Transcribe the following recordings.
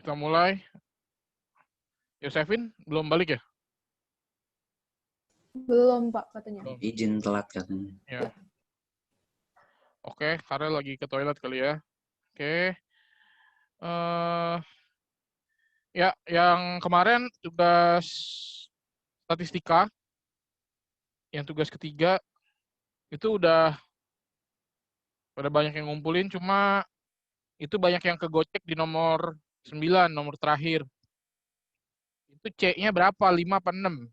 Kita mulai. Yosefin belum balik ya? Belum, Pak, katanya. Belum. Izin telat katanya. Ya. Oke, karena lagi ke toilet kali ya. Oke. Ya, yang kemarin tugas statistika, yang tugas ketiga, itu udah banyak yang ngumpulin, cuma itu banyak yang kegocek di nomor 9, nomor terakhir. Itu C-nya berapa? 5 apa 6?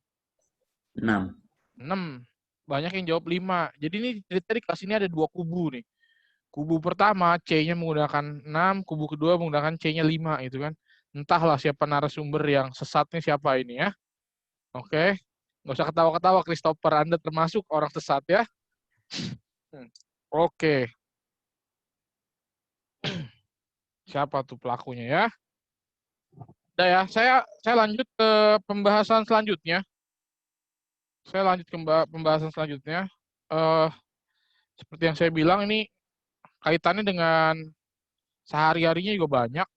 6. 6. Banyak yang jawab 5. Jadi ini cerita di kelas ini ada 2 kubu nih. Kubu pertama C-nya menggunakan 6, kubu kedua menggunakan C-nya 5 gitu kan. Entahlah siapa narasumber yang sesatnya siapa ini ya. Oke. Nggak usah ketawa-ketawa, Christopher. Anda termasuk orang sesat ya. Oke. Siapa tuh pelakunya ya? Udah ya, saya lanjut ke pembahasan selanjutnya. Seperti yang saya bilang, ini kaitannya dengan sehari-harinya juga banyak.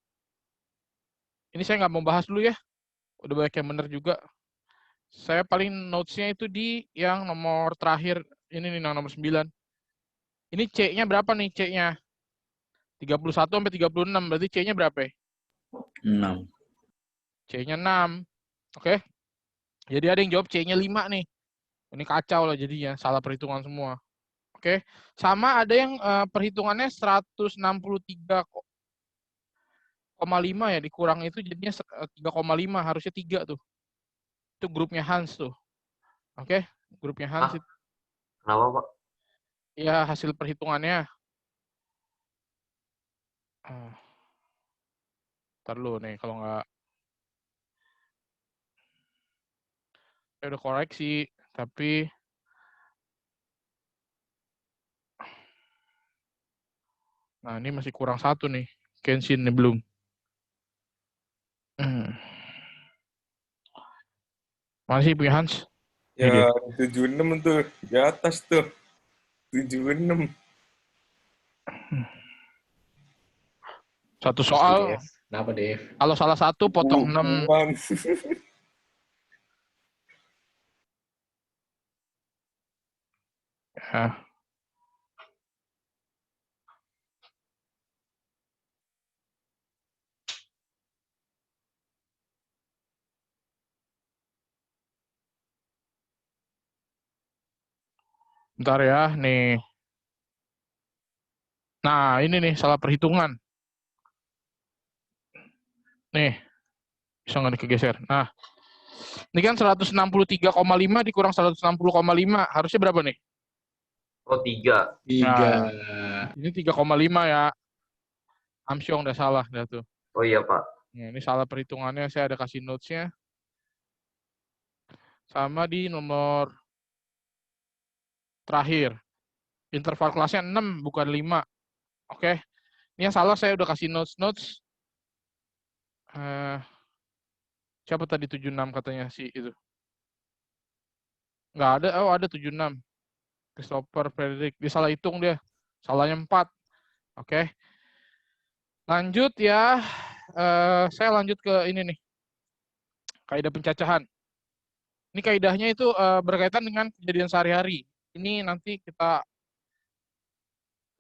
Ini saya nggak mau bahas dulu ya. Udah banyak yang benar juga. Saya paling notes-nya itu di yang nomor terakhir. Ini nih, nomor 9. Ini C-nya berapa nih C-nya? 31 sampai 36. Berarti C-nya berapa ya? 6. C-nya 6. Oke. Jadi ada yang jawab C-nya 5 nih. Ini kacau lah jadinya. Salah perhitungan semua. Oke. Sama ada yang perhitungannya 163,5 ya. Dikurang itu jadinya 3,5. Harusnya 3 tuh. Itu grupnya Hans tuh. Oke. Grupnya Hans itu. Kenapa, Pak? Ya, hasil perhitungannya. Ntar dulu nih, kalau nggak. Saya udah koreksi, tapi nah ini masih kurang 1 nih. Kenshin nih belum. Mana sih punya Hans? Ya, 76 tuh. Di atas tuh. 76. Satu soal. Kenapa, Dev? Kalau salah satu potong 6. Ya. Bentar ya, nih. Nah, ini nih salah perhitungan. Nih, bisa nggak nih kegeser? Nah, ini kan 163,5 dikurang 160,5. Harusnya berapa nih? Oh, 3. 3. Nah, ini 3,5 ya. Amsyong udah salah dah tuh. Oh iya, Pak. Nah, ini salah perhitungannya, saya ada kasih notes-nya. Sama di nomor terakhir. Interval kelasnya 6, bukan 5. Oke. Ini yang salah saya udah kasih notes-notes. Siapa tadi 76 katanya sih itu? Nggak ada, oh ada 76. Christopher Frederick. Dia salah hitung dia. Salahnya 4. Oke. Lanjut ya. Saya lanjut ke ini nih. Kaidah pencacahan. Ini kaidahnya itu berkaitan dengan kejadian sehari-hari. Ini nanti kita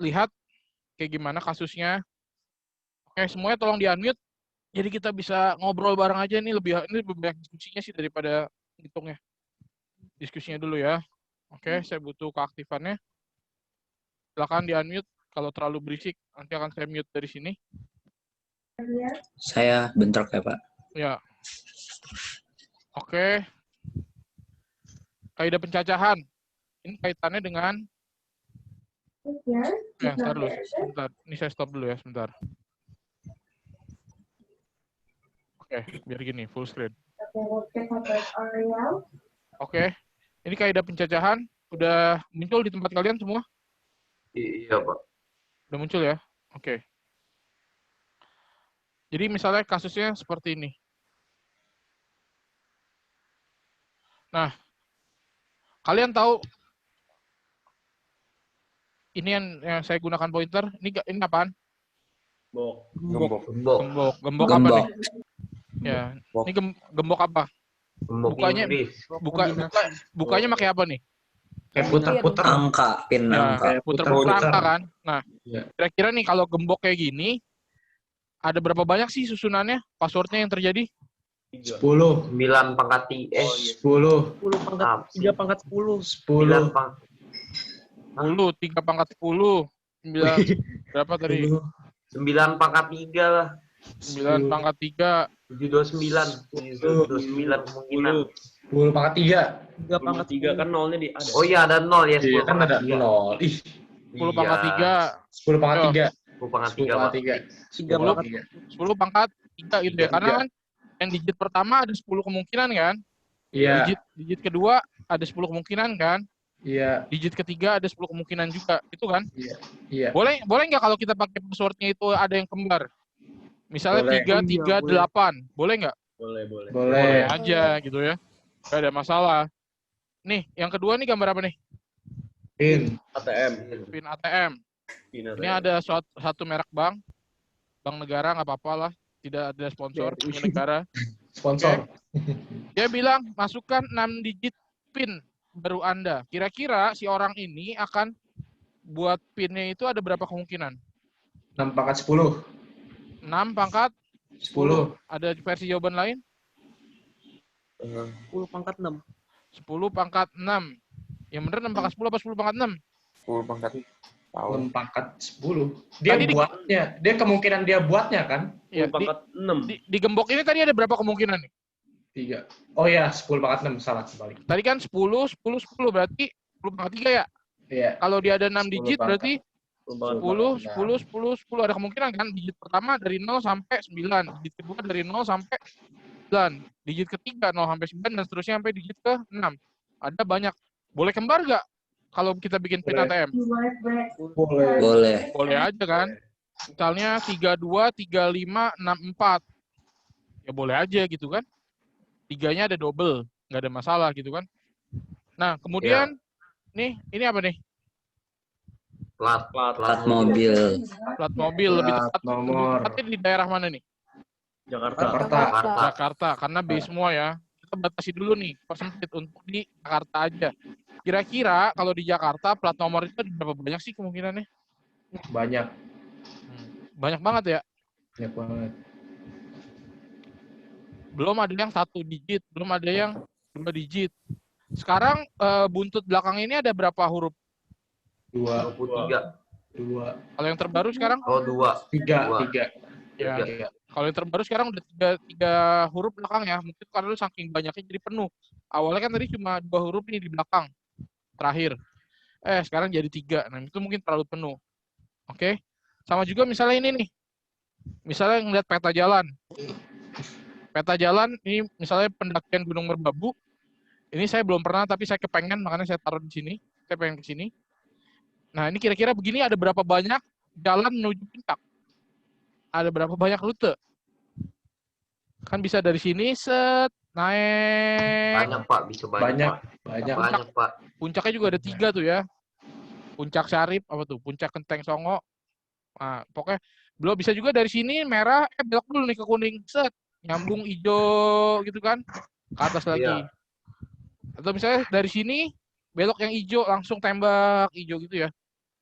lihat kayak gimana kasusnya. Oke, semuanya tolong di-unmute. Jadi kita bisa ngobrol bareng aja nih, ini lebih banyak diskusinya sih daripada hitungnya. Diskusinya dulu ya. Oke, saya butuh keaktifannya. Silakan di-unmute. Kalau terlalu berisik, nanti akan saya mute dari sini. Saya bentrok ya, Pak. Ya. Oke. Kaidah pencacahan. Ini kaitannya dengan ya, ntar dulu. Sebentar. Ini saya stop dulu ya, sebentar. Oke, biar gini, full screen. Oke. Ini kaidah pencacahan. Udah muncul di tempat kalian semua? Iya, Pak. Udah muncul ya? Oke. Jadi misalnya kasusnya seperti ini. Nah, kalian tahu ini yang saya gunakan pointer, ini apaan? Gembok. Gembok. Gembok apa nih? Gembok. Ya. Gembok. Ini gembok apa? Gembok Bukanya- Inggris. Bukanya pakai apa nih? Kayak putar-putar. Angka, pin Ya, angka. puter-puter putar-putar. angka kan. Nah, Iya. kira-kira nih kalau gembok kayak gini, ada berapa banyak sih susunannya, passwordnya yang terjadi? 10. 9 pangkat 10. 10 pangkat Apa sih? 3 pangkat 10. 10. 10, 3 pangkat 10, 9, berapa tadi? 9 pangkat 3 lah. 9 pangkat 3, 729. 729 kemungkinan. 10 pangkat 3. 3 pangkat 3 kan nolnya di ada. Oh iya ada 0 ya. 10 Iya kan ada pangkat 3. 0. Ih, 10 pangkat 3, 10 pangkat Yo. 3. 10 pangkat 10 3, Pak. pangkat 3. 3 pangkat 10 pangkat 3 gitu ya. Karena kan yang digit pertama ada 10 kemungkinan kan? Iya, Digit kedua ada 10 kemungkinan kan? iya, Digit ketiga ada 10 kemungkinan juga, itu kan? iya. Boleh nggak kalau kita pakai passwordnya itu ada yang kembar? Misalnya Boleh. 3, 3, 8. Boleh nggak? Boleh. Boleh Boleh. aja gitu ya. Nggak ada masalah. Nih, yang kedua nih gambar apa nih? Pin. ATM. Pin ATM. Ini ada satu merek bank. Bank negara nggak apa-apa lah. Tidak ada sponsor, punya negara. Sponsor. Dia bilang, masukkan 6 digit PIN baru Anda. Kira-kira si orang ini akan buat PIN-nya itu ada berapa kemungkinan? 6 pangkat 10. 6 pangkat 10. Ada versi jawaban lain? 10 pangkat 6. 10 pangkat 6. Yang bener 6 pangkat 10 apa 10 pangkat 6? 10 pangkat tahun. 6 pangkat 10. Dia Tadi buatnya. Dia kemungkinan dia buatnya kan? Ya, 10 pangkat 6. di gembok ini tadi ada berapa kemungkinan nih? 3. Oh ya, 10 pangkat 6. Salah, balik. Tadi kan 10, 10, 10. Berarti 10 pangkat 3 ya? Iya. Kalau dia ada 6 10 digit pangkat. berarti 10 pangkat 10, 10. 10, 10, 10. Ada kemungkinan kan? Digit pertama dari 0 sampai 9. Digit kedua dari 0 sampai 9. Digit ketiga 0 sampai 9 dan seterusnya sampai digit ke 6. Ada banyak. Boleh kembar nggak kalau kita bikin PIN Boleh. ATM? Boleh. Boleh. Boleh aja kan? Misalnya 32, 35, 64. Ya boleh aja gitu kan? Tiganya ada double. Nggak ada masalah gitu kan? Nah, kemudian nih, ini apa nih? Plat Plat mobil. Plat mobil. Lebih Plat tepat, lebih nomor. tepatnya di daerah mana nih? Jakarta. Jakarta. Jakarta, karena B semua ya. Kita batasi dulu nih, persempit untuk di Jakarta aja. Kira-kira kalau di Jakarta, plat nomor itu ada berapa banyak sih kemungkinannya? Banyak. Banyak banget ya. Banyak banget. Belum ada yang 1 digit, belum ada yang 2 digit. Sekarang buntut belakang ini ada berapa huruf? 2. 23. 2. Kalau yang terbaru sekarang? Oh 2. 3. 3. Ya. Tiga. Kalau yang terbaru sekarang udah tiga huruf belakang ya. Mungkin karena lu saking banyaknya jadi penuh. Awalnya kan tadi cuma 2 huruf nih di belakang. Terakhir. Sekarang jadi 3. Nah, itu mungkin terlalu penuh. Oke. Sama juga misalnya ini nih. Misalnya ngeliat peta jalan. Peta jalan ini misalnya pendakian Gunung Merbabu. Ini saya belum pernah tapi saya kepengen makanya saya taruh di sini. Saya pengen ke sini. Nah, ini kira-kira begini ada berapa banyak jalan menuju puncak? Ada berapa banyak rute? Kan bisa dari sini set naik. Banyak Pak, bisa banyak. Banyak. Pak. Banyak. Banyak Pak. Puncaknya juga ada 3 tuh ya. Puncak Syarif apa tuh? Puncak Kenteng Songo. Nah, pokoknya belum bisa juga dari sini merah belok dulu nih ke kuning set nyambung hijau gitu kan ke atas lagi. Iya. Atau misalnya dari sini belok yang hijau langsung tembak hijau gitu ya.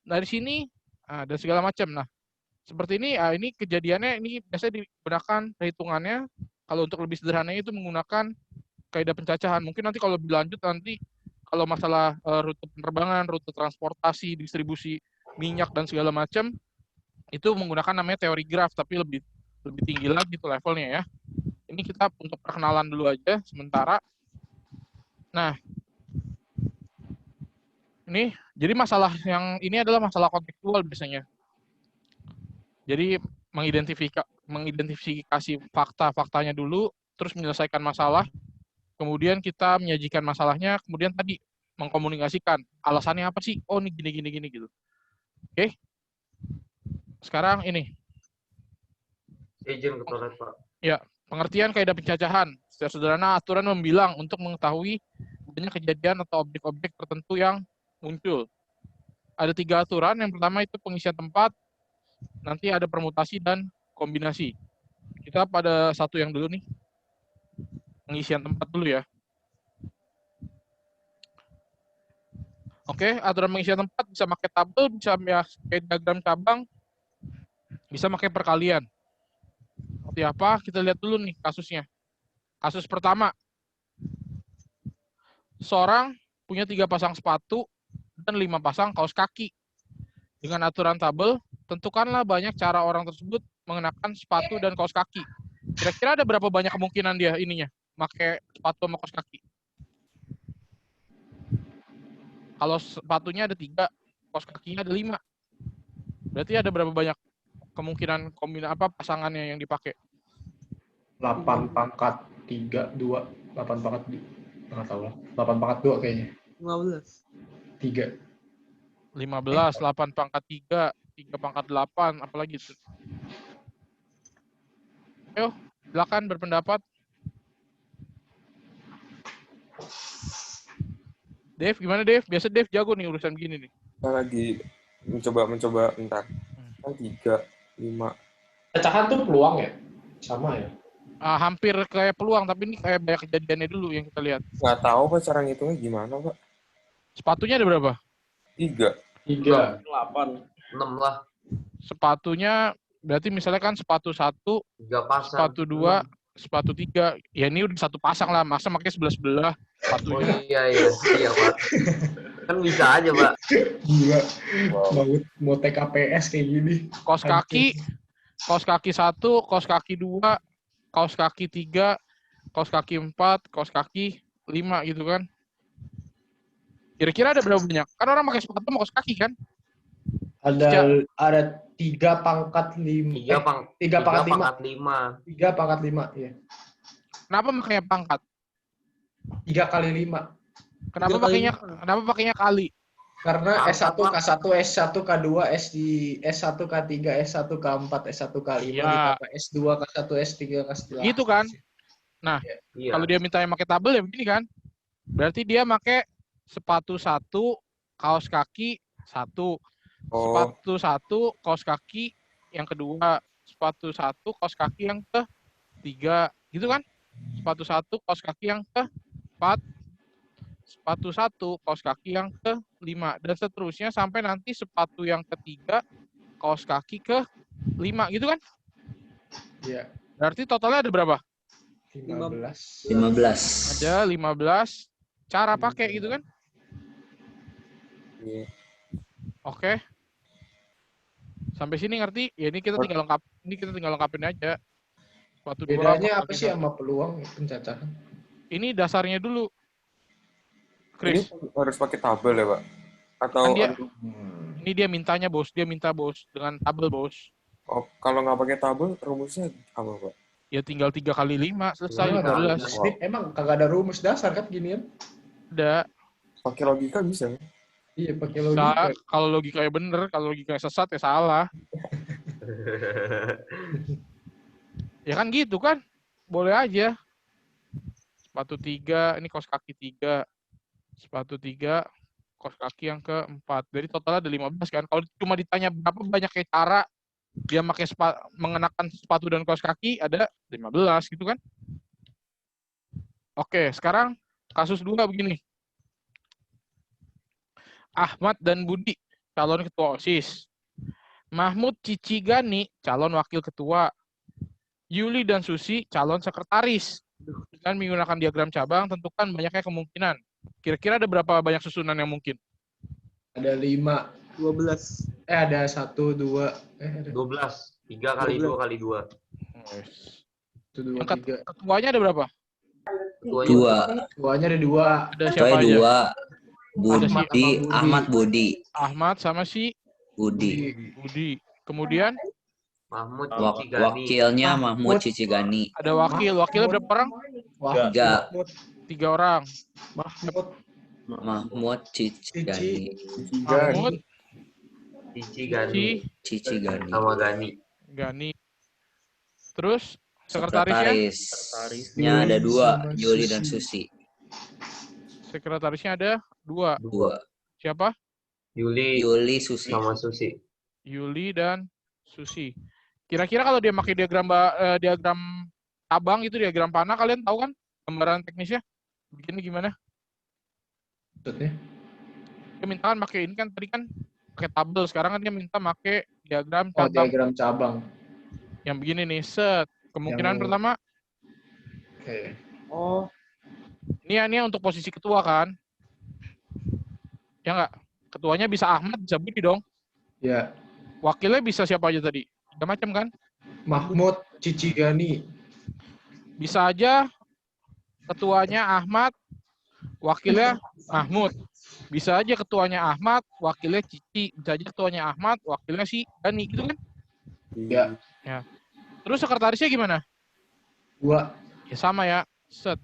Dari sini dan segala macam. Nah, seperti ini ini kejadiannya ini biasanya digunakan perhitungannya kalau untuk lebih sederhananya itu menggunakan kaidah pencacahan. Mungkin nanti kalau lebih lanjut nanti kalau masalah rute penerbangan, rute transportasi, distribusi minyak dan segala macam itu menggunakan namanya teori graf tapi lebih tinggi lagi tuh levelnya ya. Ini kita untuk perkenalan dulu aja sementara. Nah, ini jadi masalah yang ini adalah masalah kontekstual biasanya. Jadi mengidentifikasi fakta-faktanya dulu, terus menyelesaikan masalah, kemudian kita menyajikan masalahnya, kemudian tadi mengkomunikasikan alasannya apa sih? Oh, ini gini gitu. Oke. Sekarang ini. Izin ke toilet Pak. Ya, pengertian kaidah pencacahan. Secara sederhana aturan membilang untuk mengetahui banyak kejadian atau objek-objek tertentu yang muncul. Ada 3 aturan. Yang pertama itu pengisian tempat, nanti ada permutasi dan kombinasi. Kita pada satu yang dulu nih. Pengisian tempat dulu ya. Oke, aturan pengisian tempat bisa pakai tabel, bisa pakai diagram cabang, bisa pakai perkalian. Seperti apa? Kita lihat dulu nih kasusnya. Kasus pertama. Seorang punya 3 pasang sepatu dan 5 pasang kaos kaki. Dengan aturan tabel, tentukanlah banyak cara orang tersebut mengenakan sepatu dan kaos kaki. Kira-kira ada berapa banyak kemungkinan dia ininya pakai sepatu sama kaos kaki? Kalau sepatunya ada 3, kaos kakinya ada 5. Berarti ada berapa banyak kemungkinan pasangannya yang dipakai? 8 pangkat 3, 2. 8 pangkat, nggak tahu lah. 8 pangkat 2 kayaknya. 15. 3. 15, 8 pangkat 3, 3 pangkat 8, apalagi itu. Ayo, silakan berpendapat. Dev, gimana Dev? Biasa Dev jago nih urusan gini nih. Kita lagi mencoba bentar. Kan 3, 5. Pecahan tuh peluang ya? Sama ya? Hampir kayak peluang, tapi ini kayak banyak kejadiannya dulu yang kita lihat. Nggak tahu Pak cara ngitungnya gimana Pak. Sepatunya ada berapa? 3. 3. 8. 6 lah. Sepatunya berarti misalnya kan sepatu 1, 3 pasang. sepatu 2, sepatu 3. Ya ini udah 1 pasang lah, masa makanya sebelah-sebelah Oh sepatunya. iya Pak. Kan bisa aja Pak. Gila. Wow. Mau TKPS kayak gini. Kaos kaki 1, kaos kaki 2, kaos kaki 3, kaos kaki 4, kaos kaki 5 gitu kan. Kira-kira ada berapa banyak? Kan orang pakai sepatu sama kaos kaki kan? Ada 3 pangkat 5. 3 pangkat 5. pangkat 5. 3 pangkat 5, iya. Kenapa makanya pangkat? 3 kali 5. Kenapa 3 kali pakainya pakainya kali? Karena Pangkat, S1, K1, S1, K2, S1, K3, S1, K4, S1, K5, Iya. ditambah S2, K1, S3, K4. Gitu kan? Iya. Kalau dia minta yang pakai tabel ya begini kan? Berarti dia pakai sepatu 1, kaos kaki 1, sepatu 1, kaos kaki yang kedua, sepatu 1, kaos kaki yang ke-3, gitu kan? Sepatu 1, kaos kaki yang ke-4, sepatu 1, kaos kaki yang ke-5, dan seterusnya sampai nanti sepatu yang ke-3, kaos kaki ke-5, gitu kan? Iya. Berarti totalnya ada berapa? 15. 15. Ada 15 cara pakai gitu kan? Iya. Oke. Sampai sini ngerti? Ya ini kita tinggal lengkapin aja. Sepatu 2. Bedanya apa sih sama peluang pencacahan? Ini dasarnya dulu. Ini Chris, harus pakai tabel ya Pak? Atau Kan ini dia mintanya bos, dia minta bos dengan tabel bos. oh, kalau nggak pakai tabel rumusnya apa Pak? Ya tinggal 3 kali 5 selesai Emang 15. emang kagak ada rumus dasar kan ginian? Ada. Pakai logika bisa kan? Iya, pakai logika. Kalau logikanya bener, kalau logikanya sesat ya salah. Ya kan gitu kan? Boleh aja. Sepatu 3, ini kaos kaki 3. Sepatu 3, kaos kaki yang ke-4. Jadi totalnya ada 15 kan. Kalau cuma ditanya berapa banyak cara dia mengenakan sepatu dan kaos kaki, ada 15 gitu kan. Oke, sekarang kasus 2 begini. Ahmad dan Budi, calon ketua OSIS. Mahmud Cici Gani, calon wakil ketua. Yuli dan Susi, calon sekretaris. Dengan menggunakan diagram cabang, tentukan banyaknya kemungkinan. Kira-kira ada berapa banyak susunan yang mungkin? Ada 5. 12. Ada 1, 2. Ada 12. 3 kali 2 kali 2. 1, 2, Yang 3. ketuanya ada berapa? 2. Ketuanya ada 2. Ada siapa Ketuanya aja? 2. Budi, Ahmad Budi. Ahmad sama si Budi. Budi. Kemudian Mahmud Cici Gani. Wakilnya Mahmud Cici Gani. ada wakil. Wakilnya berapa orang? Wah, 3. 3 orang. Mahmud. Mahmud Cici Gani. Mahmud, Cici Gani. Cici Gani. Sama Gani. Gani. Terus sekretarisnya? Sekretarisnya ada 2, Yuli dan Susi. Sekretarisnya ada 2. 2. Siapa? Yuli Yuli, Susi. sama Susi. Yuli dan Susi. Kira-kira kalau dia pakai diagram tabang itu, diagram panah, kalian tahu kan gambaran teknisnya? Bikinnya gimana? Maksudnya? Dia minta kan pakai ini kan, tadi kan pakai tabel, sekarang kan dia minta pakai diagram Oh, cabang. diagram cabang. Yang begini nih, set. Kemungkinan Yang- pertama, Oke. Oh, ini untuk posisi ketua kan? Ya nggak? Ketuanya bisa Ahmad, bisa Budi dong. Ya, Wakilnya bisa siapa aja tadi? Ada macam kan? Mahmud Cici Gani. Bisa aja ketuanya Ahmad, wakilnya Mahmud. Bisa aja ketuanya Ahmad, wakilnya Cici. Bisa aja ketuanya Ahmad, wakilnya si Gani, gitu kan? Ya. Terus sekretarisnya gimana? 2. Ya sama ya, set.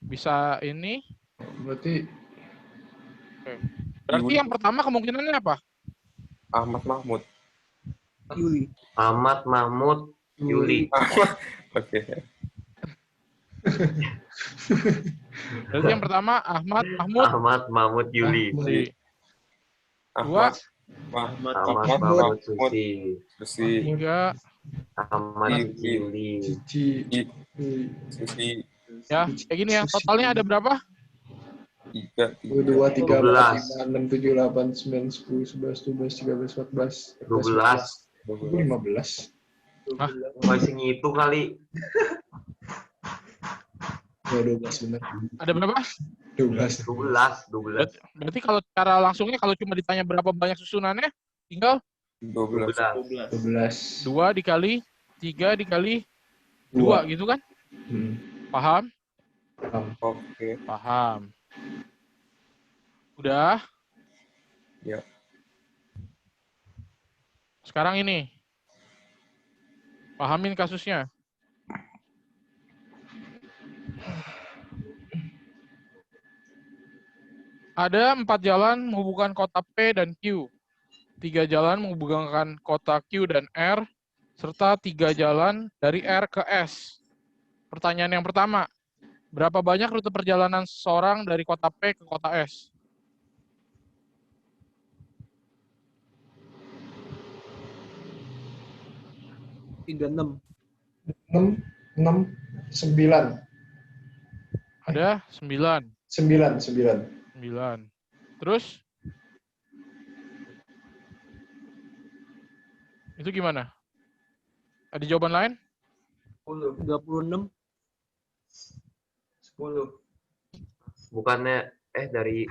Bisa ini. Berarti Berarti yang pertama kemungkinannya apa? Ahmad Mahmud. Yuli. Ahmad, Mahmud, Yuli. Oke. Berarti yang pertama Ahmad, Mahmud, Ahmad, Mahmud, Yuli. Susi. Dua, Ahmad, Ahmad, Mahmud, Mahmud, Susi. Susi, tiga, Ahmad, Yuli. Cici. Susi, ya kayak gini ya. Totalnya ada berapa? 3, 2, 3, 12. 4, 5, 6, 7, 8, 9, 10, 11, 12, 13, 14, 12. 15. Hah? Masih ngitung kali. Ya, 12 benar. Ada berapa? 12. 12. Berarti kalau cara langsungnya, kalau cuma ditanya berapa banyak susunannya, tinggal 12. 12. 2 dikali 3 dikali 2 gitu kan? Paham? Oke. Paham. Udah? Ya. Sekarang ini. Pahamin kasusnya. Ada 4 jalan menghubungkan kota P dan Q. 3 jalan menghubungkan kota Q dan R, serta 3 jalan dari R ke S. Pertanyaan yang pertama, berapa banyak rute perjalanan seseorang dari kota P ke kota S? Tiga 6. 6, 9. Ada 9. 9. 9. Terus? Itu gimana? Ada jawaban lain? 36. 10. Bukannya dari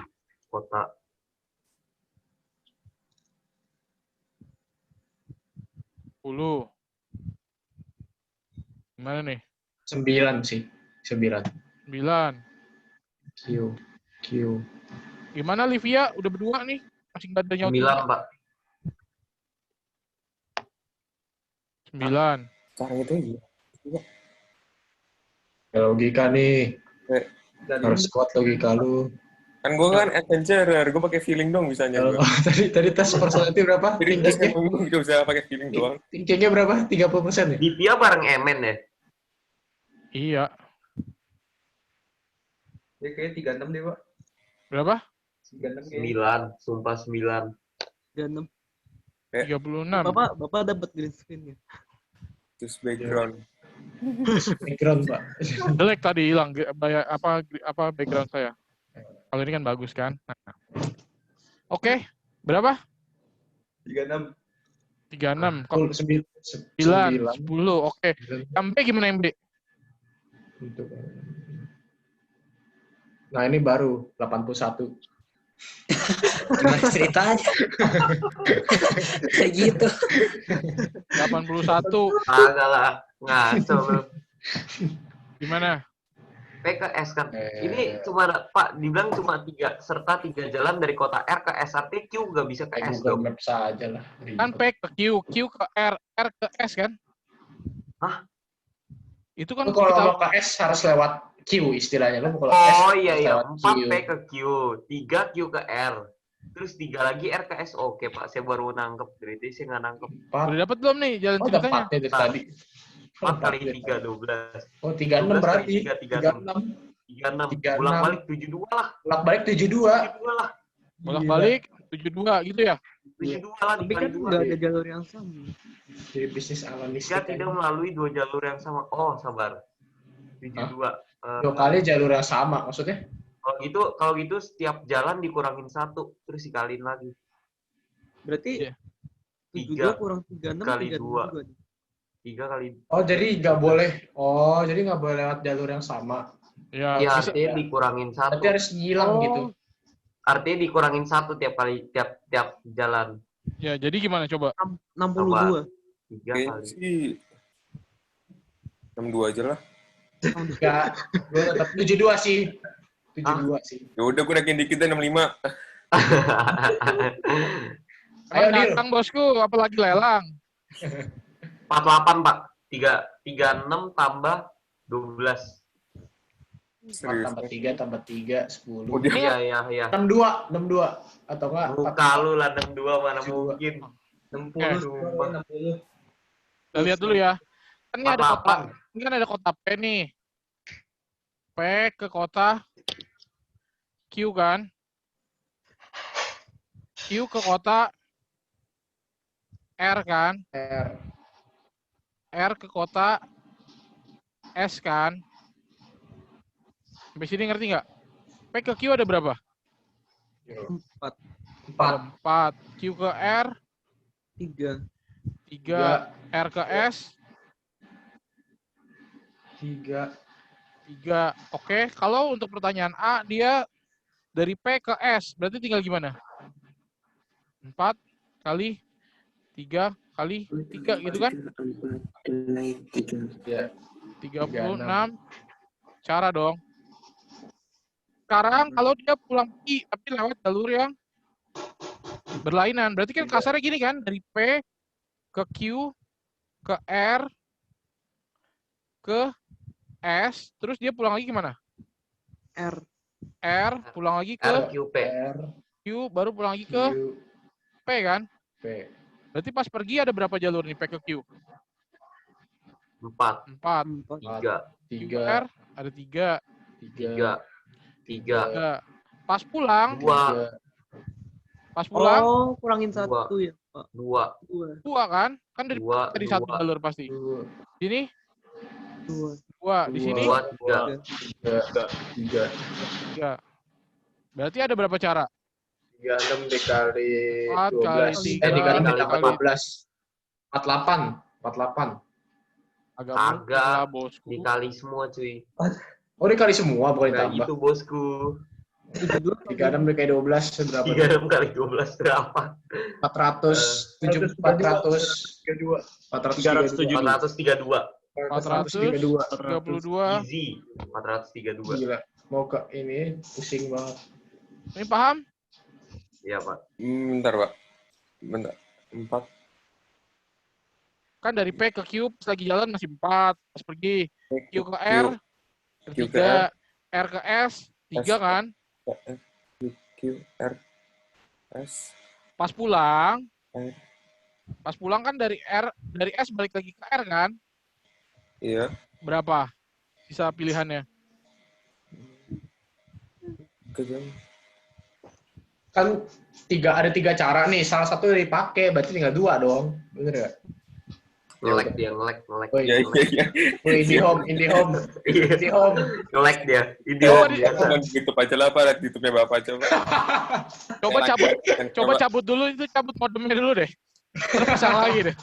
kota. 10. Gimana nih? 9 sih. 9. 9. Q. Gimana Livia? Udah berdua nih? Masih nggak ada nyaut 9, Pak. 9. Sekarang itu iya. Ya, logika nih. Harus kuat logika lu. Kan gue kan adventurer, gue pakai feeling dong bisanya gue. Oh, tadi tes personality berapa? Jadi tes Thinkingnya? emang gue gak bisa pakai feeling doang. Thinkingnya berapa? 30% ya? Divya bareng Emen ya? Iya. Ya kayak 36 deh, Pak. Berapa? 36 kayaknya. 9, sumpah 9. 36. 36. Bapak dapat green screen ya? Terus background. Background, Pak. Jelek tadi hilang apa background saya. Kalau ini kan bagus kan. Nah. Oke, berapa? 36. 36. Kalau 9. 9, 10. Oke. Yang B gimana yang B? Nah, ini baru 81. Gimana ceritanya? Kayak gitu. 81. Agak lah. Ngaco lu. Gimana? PKS kan. Ini cuma, Pak, dibilang cuma 3 serta 3 jalan dari kota R ke S. Artinya Q nggak bisa ke Kayak S Google dong. Maps aja lah. Kan P ke Q, Q ke R, R ke S kan? Hah? Itu kan Lu kalau kita mau ke S harus lewat Q istilahnya. Lu kalau S Oh harus iya, lewat 4 P ke Q, 3 Q ke R. Terus 3 lagi R ke S. Oke, Pak, saya baru nangkep. Dari saya nggak nangkep. 4. udah dapat belum nih jalan Oh, ada ceritanya? 4 dari tadi. 4 kali 3, 12. Oh, 36 berarti. 36. 36. 36. Pulang balik 72 lah. Bolak balik 72. 72 lah. Bolak-balik 72 gitu ya? 72 lah Tapi dikali kan 2. nggak ada jalur yang sama. Jadi bisnis ala Jika mistik tidak kan. melalui 2 jalur yang sama. Oh, sabar. 72. 2 kali jalur yang sama maksudnya. Kalau gitu setiap jalan dikurangin 1 terus dikaliin lagi. Berarti Iya. 72 kurang 36 kali 36 dua. juga nih. 3 kali. Oh, jadi nggak boleh. Oh, jadi nggak boleh lewat jalur yang sama. Ya, Iya, bisa. artinya dikurangin 1. Berarti harus ngilang gitu. Artinya dikurangin 1 tiap kali tiap jalan. Ya, jadi gimana coba? 62. 3 Kayaknya kali. sih 62 aja lah. Enggak. Gue tetap 72 sih. 72 sih. Ya udah gue naikin dikit deh 65. Ayo, Emang Dil. datang bosku, apalagi lelang. 48, Pak. 36 tambah 12. 4 Serius. tambah 3 tambah 3 10. Oh, dia- Iya. 62 atau enggak? Muka lu lah 62 mana 72. mungkin. 60 Sumpah. 60. Kita lihat dulu ya. Kan ini ada kota, 48. ini kan ada kota P nih. P ke kota Q kan. Q ke kota R kan. R. R ke kota S kan. Sampai sini ngerti nggak? P ke Q ada berapa? 4 4. 4. Q ke R 3. 3. R ke S 3. 3. Oke, kalau untuk pertanyaan A dia dari P ke S, berarti tinggal gimana? 4 kali 3 kali 3 gitu kan? Ya. 36 cara dong. Sekarang kalau dia pulang pergi tapi lewat jalur yang berlainan, berarti kan kasarnya gini kan, dari P ke Q ke R ke S, terus dia pulang lagi kemana? R. R, pulang lagi ke RQP. R. Q, baru pulang lagi Q. ke P kan? P. Berarti pas pergi ada berapa jalur nih P ke Q? 4. 4. 3. Q 3. ke R ada 3. 3. Pas pulang, 2. pas pulang Oh, kurangin 1 Dua. ya, Pak. 2. 2. 2 kan? Kan dari 2. tadi 1 jalur pasti. 2. Sini 2. 2, di sini 2. 3. 3. Berarti ada berapa cara? 36 dikali 4 kali 12. 3 dikali kali 14. 48. 48. agak Kagak. mungkin lah bosku. Dikali semua cuy. Oh, dikali semua bukan Nah ditambah. gitu bosku. 32 36 dikali 12 berapa? 36 kali 12 berapa? 400 400 Kedua. 432. 432. 432. Easy. 432. Gila. Mau ke ini pusing banget. Ini paham? Iya, Pak. Bentar, Pak. Bentar. 4. Kan dari P ke Q pas lagi jalan masih 4, pas pergi Q ke R Q ke R. 3, R ke S 3 kan? Q, R, S. Pas pulang, R. pas pulang kan dari S balik lagi ke R kan? Iya. Berapa sisa pilihannya? Kejam. Kan ada 3 cara nih, salah satu dipakai, berarti tinggal 2 dong. Bener gak? Nge-lag dia, nge-lag. Iya. Wih, IndiHome. Nge-lag dia. Coba Idiom di- biasa. Cuman YouTube aja lah, Pak. YouTube-nya Bapak coba. Coba cabut dulu itu, cabut modemnya dulu deh. Terus pasang lagi deh.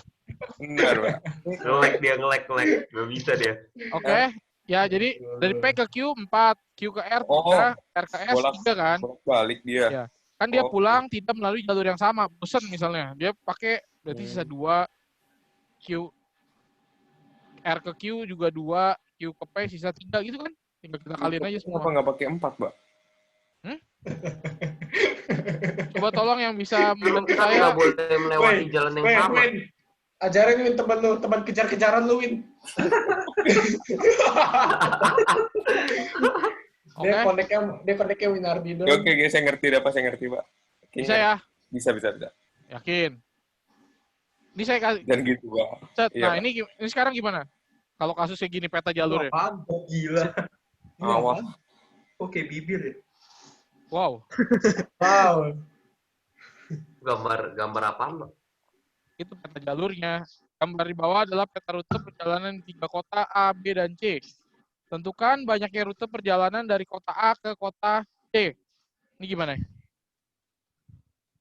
Benar, Pak. Nge-lag dia, nge-lag. Gak bisa dia. Oke. Ya, jadi dari P ke Q 4, Q ke R 3, R ke S 3 kan? Balik dia. Iya. Kan dia Oh. pulang tidak melalui jalur yang sama. Bosen misalnya. Dia pakai berarti sisa 2, Q R ke Q juga 2, Q ke P sisa 3 gitu kan? Tinggal kita kalian aja Kenapa semua. nggak pakai 4, Pak? Coba tolong yang bisa membantu Kita saya. nggak boleh melewati jalan yang sama. Win. Ajarin Win temen lu, teman kejar-kejaran lu Win. Oke, Dia koneknya Winardi Oke, doang. oke, saya ngerti, saya ngerti, Pak. Oke, bisa ya? Bisa. Yakin. Ini saya kasih. Dan gitu, Pak. Set. Iya, Nah, Pak. ini sekarang gimana? Kalau kasusnya gini peta jalur ya. Apaan? Oh, gila. Awas. Oke, bibir ya. Wow. Wow. Gambar apaan, Pak? Itu peta jalurnya. Gambar di bawah adalah peta rute perjalanan di 3 kota A, B, dan C. Tentukan banyaknya rute perjalanan dari kota A ke kota C. Ini gimana?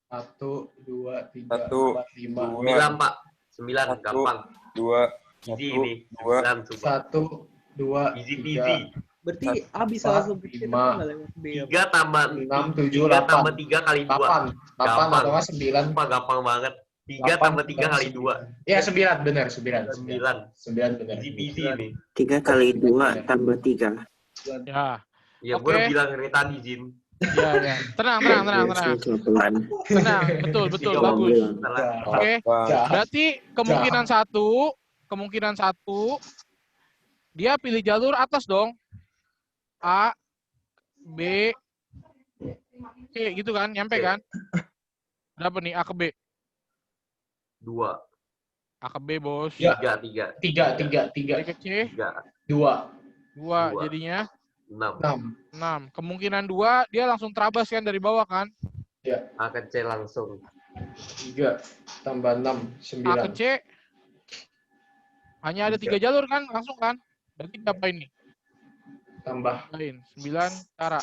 1, 2, 3, 4, 5. 9, Pak. 9, Satu. gampang. 2, Easy ini. 2, 9, sumpah. 1, 2, Easy 3, peasy. Berarti A bisa 4, langsung ke C, tapi 5, nggak lewat B ya? 3 tambah 6, 7, 3 tambah 8. 3 kali 2. 8 Gampang. atau nggak 9. Sumpah gampang banget. 3 8 tambah 3 kali 2. Ya 9 benar 9. 9. benar. Easy peasy ini. 3 kali 2 tambah 3. Ya, Ya, Oke. gue udah bilang dari tadi, Jin. ya. Tenang. Pelan. Tenang, betul, Tiga bagus. bilang. Salah. Oke. Jahat. Berarti kemungkinan satu, dia pilih jalur atas dong. A, B, C gitu kan, nyampe kan? Berapa nih A ke B? 2. A ke B, bos. Ya. 3. 3 B ke C, 3. 2 2. Dua. Jadinya 6. 6 6. Kemungkinan 2, dia langsung terabas kan dari bawah kan? A ke C langsung. 3 tambah 6 A ke 9. C, hanya ada 3 jalur kan, langsung kan? Berarti diapain nih? Tambah Lain 9 cara.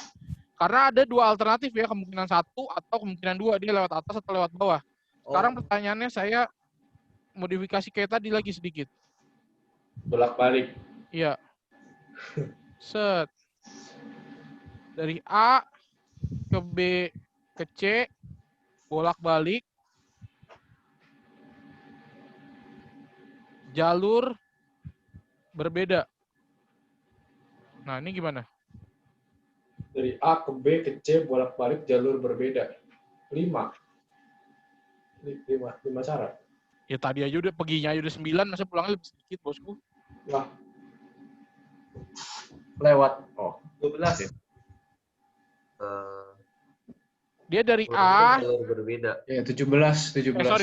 Karena ada 2 alternatif ya, kemungkinan 1 atau kemungkinan 2, dia lewat atas atau lewat bawah. Sekarang pertanyaannya saya modifikasi kayak tadi lagi sedikit. bolak-balik. Iya. Set. Dari A ke B ke C, bolak-balik. Jalur berbeda. Nah, ini gimana? Dari A ke B ke C bolak-balik jalur berbeda. 5 cara. Ya tadi aja udah perginya aja udah 9, masa pulangnya lebih sedikit, bosku. Lah. Lewat 12 ya. Dia dari A, Jalur berbeda. Ya 17.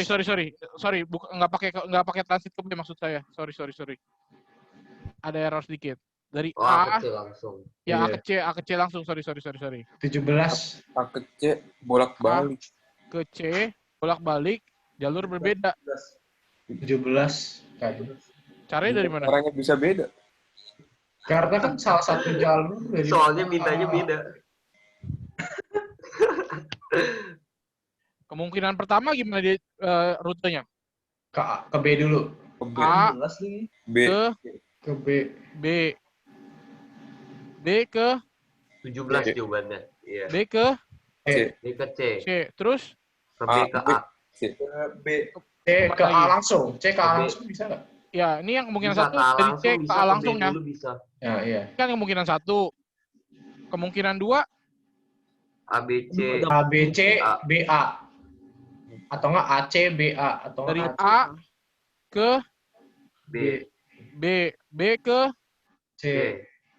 sorry, nggak pakai transit ke B maksud saya. Sorry. Ada error sedikit. Dari Oh, A A, ke C langsung. ya Iya. A ke C langsung. Sorry. 17. A ke C bolak-balik. Ke C, bolak-balik, jalur berbeda. 17. Caranya dari mana? Caranya bisa beda. Karena kan salah satu jalur dari Soalnya mintanya beda. Kemungkinan pertama gimana dia rutenya? ke B dulu. Ke B. A B. ke Ke B. B ke 17 jawabannya. Iya. B ke C. B ke C. C. Terus Ke B ke A. C. C ke A langsung. C ke A Ke B. langsung bisa nggak? ya ini yang kemungkinan Bisa satu ke A dari C langsung, ke bisa A ke B langsung ya. dulu bisa. Ya, iya. Kan kemungkinan satu. Kemungkinan 2 A, B, C. A B C A. B A. Atau enggak A C B A atau dari enggak A ke B, B ke C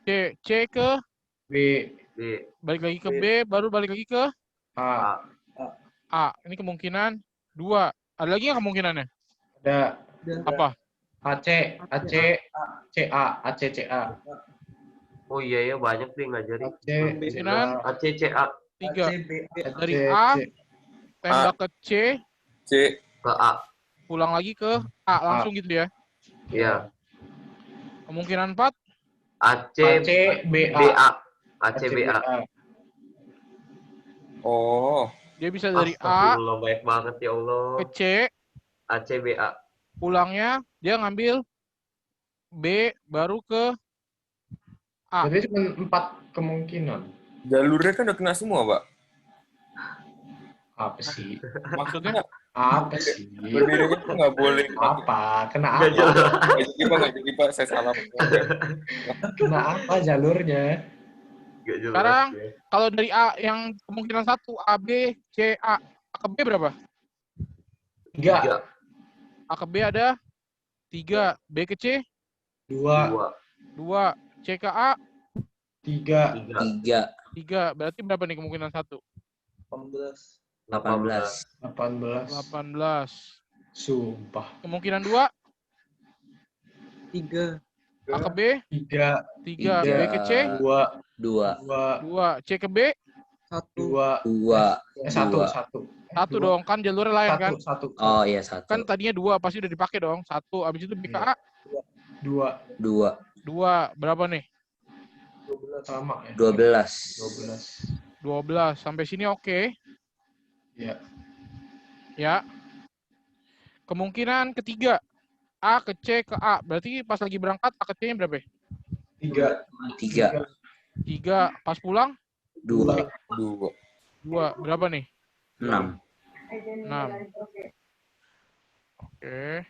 C, C ke B B, balik lagi ke B, baru balik lagi ke A. A. Ini kemungkinan 2. Ada lagi nggak kemungkinannya? Ada Apa? A C C A. Oh iya ya, banyak deh ngajarin. A C Kemungkinan A, C, C, A. 3. Dari C, A C. tembak ke C, C. Ke A. pulang lagi ke A langsung gitu ya. Iya. Kemungkinan 4 A, C, A C B B, A. A. A, C, B, A. Oh. dia bisa dari A Astagfirullah, baik banget ya Allah. ke C, A, C, B, A. pulangnya dia ngambil B baru ke A. Jadi cuma 4 kemungkinan. Jalurnya kan udah kena semua, Pak. Apa sih? Maksudnya Apa sih? Berbedanya tuh nggak boleh. Apa? Kena Nggak apa? jelas. Nggak jadi, Pak. Saya salah. Kena apa jalurnya? Nggak jelas. Sekarang, ya. kalau dari A yang kemungkinan 1 A, B, C, A. A ke B berapa? 3, A ke B ada 3, B ke C 2, 2, C ke A 3, 3, 3. Berarti berapa nih kemungkinan 1? 18. 18. 18. Sumpah. Kemungkinan 2 3. A ke B 3, 3, B ke C 2, 2, 2, 2, C ke B 1. 2, 2, 1, 1. Satu dong, kan jalurnya lain kan? Satu. Oh iya, 1. Kan tadinya 2, pasti udah dipakai dong. 1, abis itu BKA 2. 2. berapa nih? 12 sama ya. 12. 12. Sampai sini oke. Iya. Ya. Kemungkinan ketiga, A ke C ke A. Berarti pas lagi berangkat A ke C-nya berapa? 3. 3. 3. Pas pulang 2. 2. Berapa nih? 6. 6. Oke.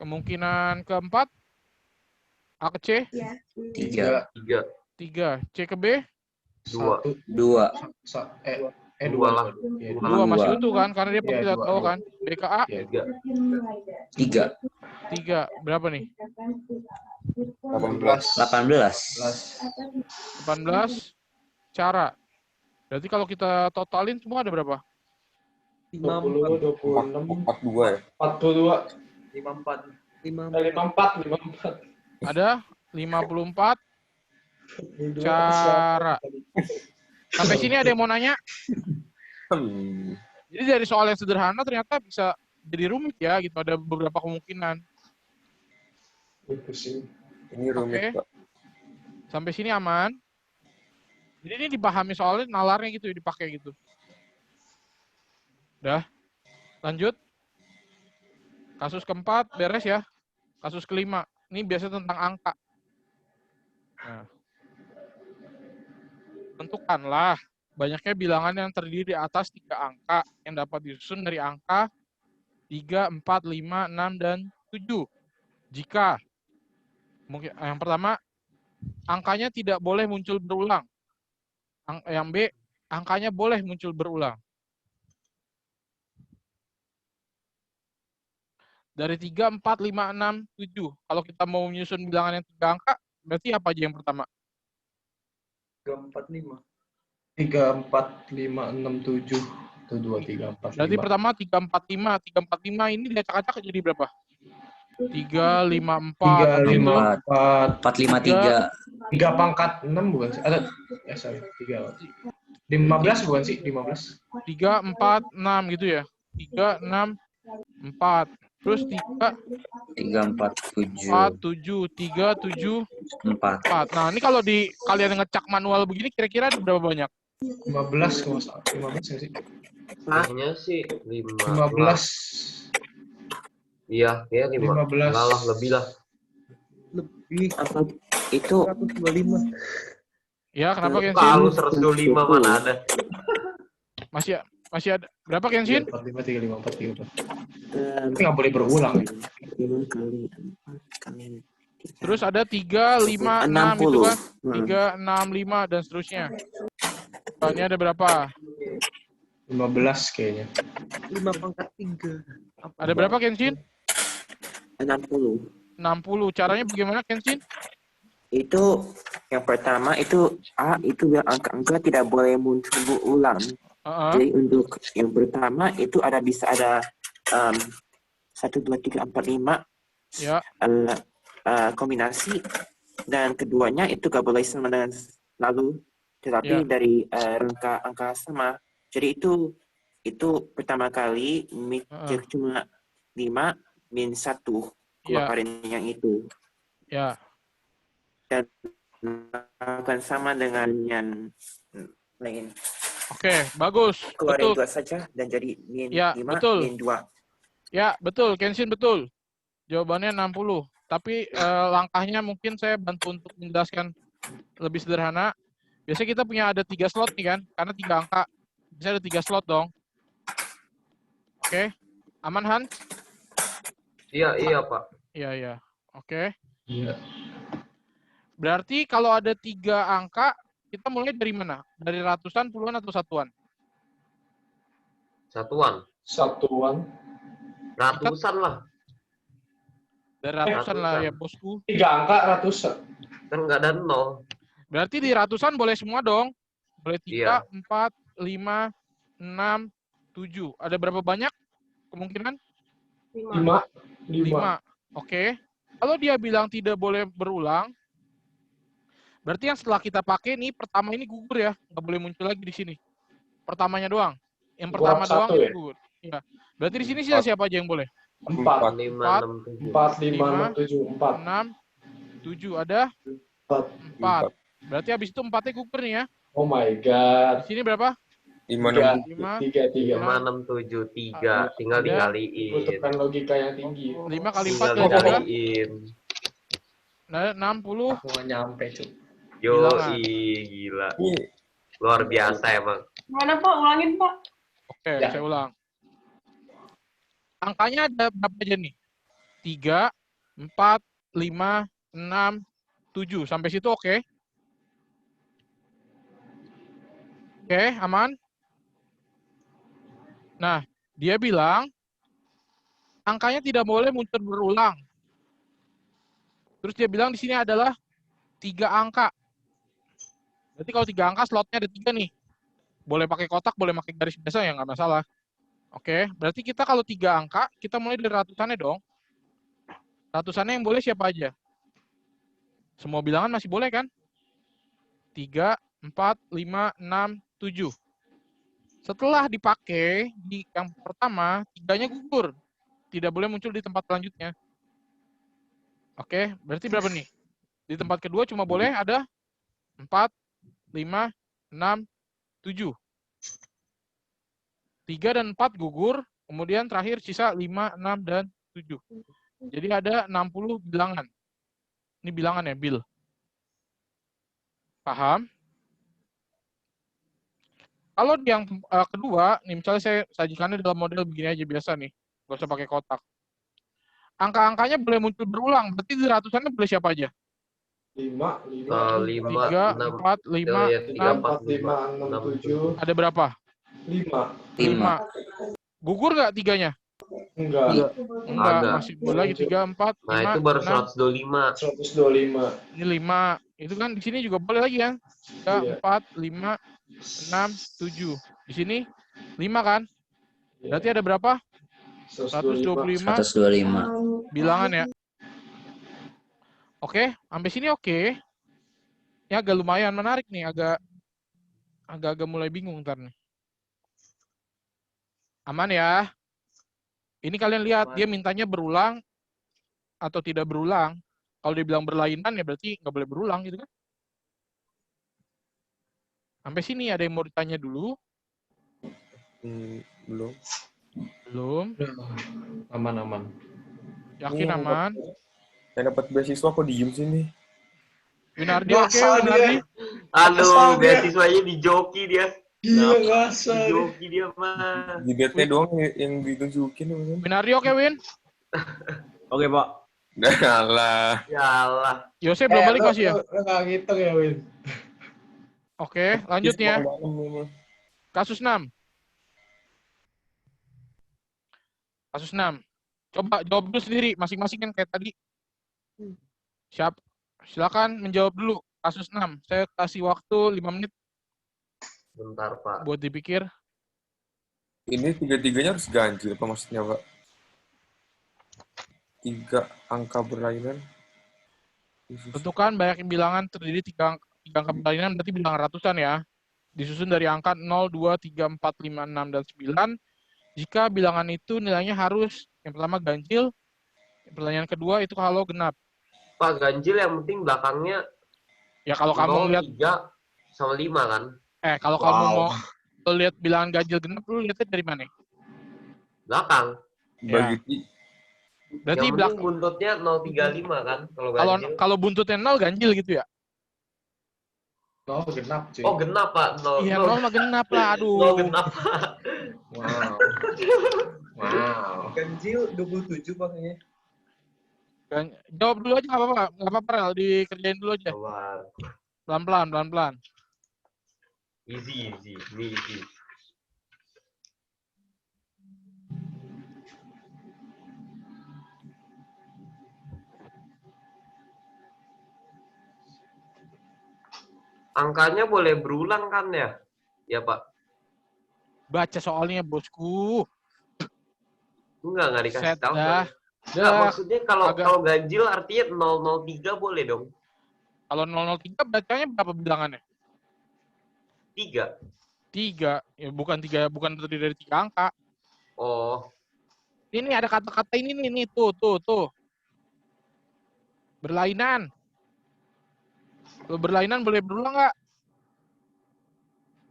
Kemungkinan keempat, A ke C 3. 3. C ke B 2. 2. 2 lah. 2 masih utuh kan? Karena dia Iya, tidak dua. tahu kan. B ke A 3. 3. Berapa nih? 18. 18. Cara. Berarti kalau kita totalin semua ada berapa? 50, 26, 42 ya? 42. 54. 54. Ada 54 cara. Sampai sini ada yang mau nanya? Jadi dari soal yang sederhana ternyata bisa jadi rumit ya gitu. Ada beberapa kemungkinan. Ini rumit, Oke. Pak. Sampai sini aman. Jadi ini dipahami soalnya nalarnya gitu, dipakai gitu. Udah. Lanjut. Kasus keempat beres ya. Kasus kelima. Ini biasanya tentang angka. Nah. Tentukanlah banyaknya bilangan yang terdiri di atas 3 angka yang dapat disusun dari angka 3, 4, 5, 6, dan 7. Jika yang pertama, angkanya tidak boleh muncul berulang. Yang B, angkanya boleh muncul berulang. Dari 3, 4, 5, 6, 7. Kalau kita mau menyusun bilangan yang 3 angka, berarti apa aja yang pertama? 3, 4, 5. 3, 4, 5, 6, 7. 1, 2, 3, 4, 5. Berarti pertama 3, 4, 5. 3, 4, 5 ini diacak-acak jadi berapa? 3, 5, 4. 3, 5, 4. 4, 5, 3. 3 pangkat 6 bukan sih? Sorry, 3. 15 bukan sih? 15. 3, 4, 6 gitu ya. 3, 6, 4. Terus 3, 3, 4, 4, 7. 7. 3, 7, 4. 4. Nah, ini kalau di kalian ngecak manual begini kira-kira ada berapa banyak? 15 kalau salah. 15 nggak sih? Kayaknya sih 5. 15. Iya, ya 5. 15. Enggak lah, lebih lah. Lebih Apa itu 125. Ya, kenapa Kensin? Kalau 125 mana ada? Masih ada. Berapa Kensin? 4, 5, 3, 5, 4, 3, 4. eh, Tapi nggak boleh berulang. 5 kali 4 kali 3. Terus ada 3, 5, 6 gitu 60. kan. 3, 6, 5 dan seterusnya. Ini ada berapa? 15 kayaknya. 5 pangkat 3. Ada berapa Kensin? 60. 60. Caranya bagaimana Kensin? Itu yang pertama itu A itu bilang angka-angka tidak boleh muncul berulang. Jadi untuk yang pertama itu bisa ada 1, 2, 3, 4, 5 Ya. Kombinasi, dan keduanya itu gak boleh sama dengan lalu, tetapi Ya. dari rangka angka sama. Jadi itu pertama kali cuma 5 min 1 keluarin yang itu. Ya. Dan akan sama dengan yang lain. Oke, bagus. Keluarin Betul. 2 saja dan jadi min Ya, 5 betul. min 2. Ya, betul. Kensin betul. Jawabannya 60. Tapi langkahnya mungkin saya bantu untuk menjelaskan lebih sederhana. Biasanya kita punya ada 3 slot nih kan, karena 3 angka. Bisa ada 3 slot dong. Oke. Aman, Han? Iya, Pak. Iya. Oke. Iya. Berarti kalau ada 3 angka, kita mulai dari mana? Dari ratusan, puluhan, atau satuan? Satuan. Ratusan lah. Dari ratusan lah Ratusan. ya, bosku. 3 angka ratusan. Kan nggak ada 0. Berarti di ratusan boleh semua dong. Boleh 3, Iya. 4, 5, 6, 7. Ada berapa banyak kemungkinan? 5. 5. Oke. Kalau dia bilang tidak boleh berulang, berarti yang setelah kita pakai nih, pertama ini gugur ya. Nggak boleh muncul lagi di sini. Pertamanya doang. Yang Gua pertama doang satu ya? itu. Ya. Berarti di sini siapa aja yang boleh? 4, 5, 6, 7. 4, 5, 6, 7, 4. 6, 7 ada 4. Berarti habis itu 4-nya gugur nih ya. Oh my Di god. sini berapa? 5, 6, 5, 3. 5, 6, 7, 3. Tinggal Ada. dikaliin. Butuhkan logika yang tinggi. 5 kali 4 Tinggal kira-kira. dikaliin. Nah, 60. Aku nggak nyampe, Cuk. Yoi, gila. Luar biasa emang. Mana Pak? Ulangin Pak. Oke, Ya. saya ulang. Angkanya ada berapa aja nih? 3, 4, 5, 6, 7. Sampai situ oke? Oke, aman? Nah, dia bilang angkanya tidak boleh muncul berulang. Terus dia bilang di sini adalah 3 angka. Berarti kalau 3 angka slotnya ada 3 nih. Boleh pakai kotak, boleh pakai garis biasa ya nggak masalah. Oke, berarti kita kalau 3 angka, kita mulai dari ratusannya dong. Ratusannya yang boleh siapa aja? Semua bilangan masih boleh kan? 3, 4, 5, 6, 7. Setelah dipakai, di yang pertama, 3-nya gugur. Tidak boleh muncul di tempat selanjutnya. Oke, berarti berapa nih? Di tempat kedua cuma boleh ada 4, 5, 6, 7. 3 dan 4 gugur, kemudian terakhir sisa 5, 6, dan 7. Jadi ada 60 bilangan. Ini bilangan ya, bil. Paham? Kalau di yang kedua, nih misalnya saya sajikannya dalam model begini aja biasa nih. Nggak usah pakai kotak. Angka-angkanya boleh muncul berulang, berarti di ratusannya boleh siapa aja? 5, 3, 5, 4, 5, 6. 4, 5, 6, 7. Ada berapa? 5. 5. Gugur nggak 3-nya? Enggak. Enggak, Ada. masih boleh lagi 3, 4, 5, Nah, itu baru 6. 125. 125. Ini 5. Itu kan di sini juga boleh lagi kan? 3, Iya. 4, 5, 6, 7. Di sini 5 kan? Berarti ada berapa? 125 125. bilangan ya. Oke, sampai sini oke. Ya agak lumayan menarik nih, agak mulai bingung ntar nih. Aman ya? Ini kalian lihat, dia mintanya berulang atau tidak berulang. Kalau dia bilang berlainan ya berarti nggak boleh berulang gitu kan. Sampai sini ada yang mau ditanya dulu? Belum. Belum. Aman. Yakin Ini aman? Yang dapat beasiswa kok diem sini. Winardi oke, Ngasal Winardi. Aduh, Asal dia. beasiswanya di joki dia. Gila, Di ngasal. joki dia mah. Jidatnya doang yang ditunjukin. Winardi oke, Win? Oke, Pak. Nah lah. Yalah. Yose belum balik masih ya? Lu nggak ngitung ya, Win? Oke, lanjutnya. Kasus 6. Kasus 6. Coba jawab dulu sendiri, masing-masing kan kayak tadi. Silakan menjawab dulu. Kasus 6. Saya kasih waktu 5 menit Bentar, Pak. buat dipikir. Ini tiga-tiganya harus ganjil, apa maksudnya, Pak? 3 angka berlainan. Tentukan banyak bilangan terdiri 3 angka berlainan, berarti bilangan ratusan ya. Disusun dari angka 0, 2, 3, 4, 5, 6, dan 9. Jika bilangan itu nilainya harus, yang pertama ganjil, pertanyaan kedua itu kalau genap. Pak, ganjil yang penting belakangnya Ya kalau kamu lihat, 3 sama 5 kan? kalau kamu mau lihat bilangan ganjil genap, lu lihatnya dari mana? Belakang. Bagi Berarti Yang penting buntutnya 035 kan? Kalau ganjil. kalau buntutnya 0 ganjil gitu ya? Oh, genap, cuy. Oh, genap, Pak. Iya, 0 mah genap lah, aduh. 0 genap, Pak. Wow. Ganjil 27 Pak kayaknya. Jawab dulu aja, nggak apa-apa, Rel. Dikerjain dulu aja. Keluar. Pelan-pelan. Easy. Ini easy. Angkanya boleh berulang kan ya? Ya, Pak. Baca soalnya, bosku. Enggak dikasih Set tahu. dah. Enggak, maksudnya kalau agak- kalau ganjil artinya 003 boleh dong. Kalau 003 bacanya berapa bilangannya? 3. 3. Ya bukan terdiri dari 3 angka. Oh, Ini ada kata-kata ini nih, tuh. Berlainan. Kalau berlainan boleh berulang nggak?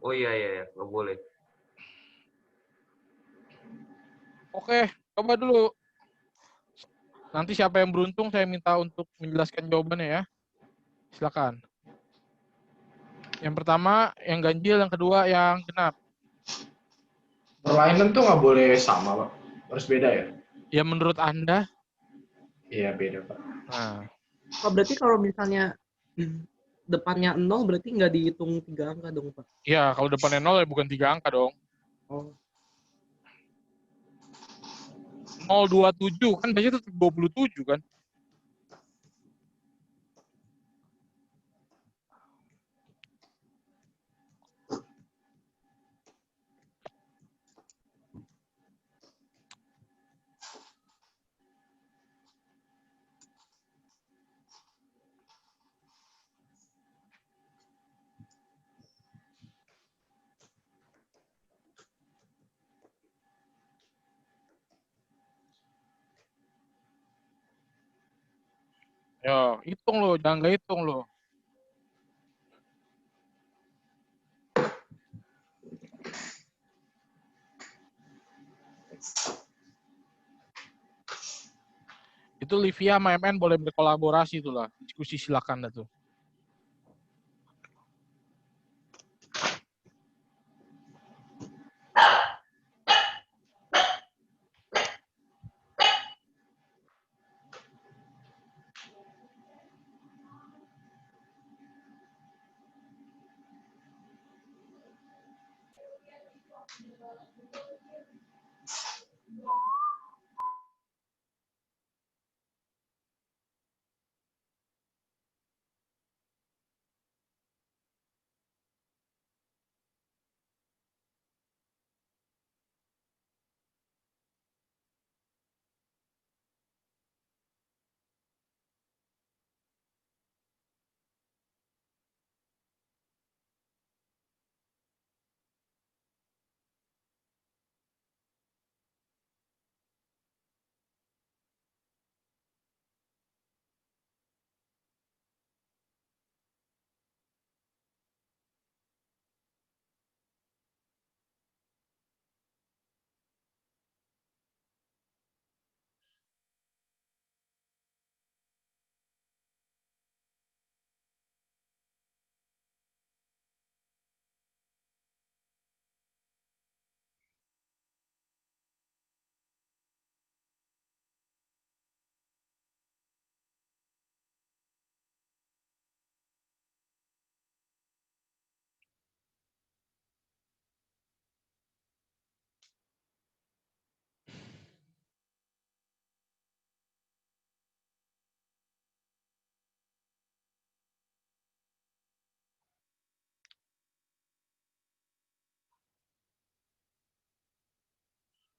oh iya, nggak boleh. Oke, coba dulu. Nanti siapa yang beruntung saya minta untuk menjelaskan jawabannya ya. Silakan. Yang pertama yang ganjil, yang kedua yang genap. Berlainan tuh nggak boleh sama, Pak. Harus beda ya? Ya menurut Anda? Iya, beda, Pak. Nah, Oh, berarti kalau misalnya depannya 0 berarti nggak dihitung 3 angka dong, Pak? ya kalau depannya 0 ya bukan 3 angka dong. Oh. 027 kan biasanya tetap 27 kan? Ya, hitung loh, jangan nggak hitung loh. Itu Livia sama MN boleh berkolaborasi itulah. Diskusi silakan dah tuh.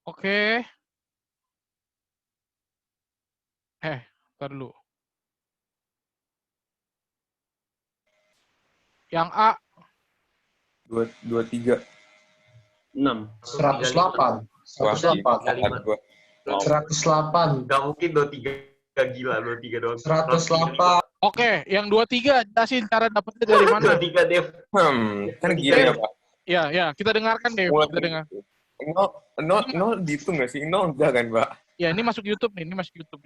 Oke. Ntar dulu. Yang A 23. 6. 108. 108. 108. Nggak mungkin 23 gila, 23 doang. 108. Oke, yang 23 jelasin cara dapetnya dari mana? 23 Dev. Kan gila ya, Pak. Ya, kita dengarkan deh. Mulai Kita dengar. Nol dihitung nggak sih? Nol enggak kan, Pak? Ya, ini masuk YouTube nih. Masuk YouTube.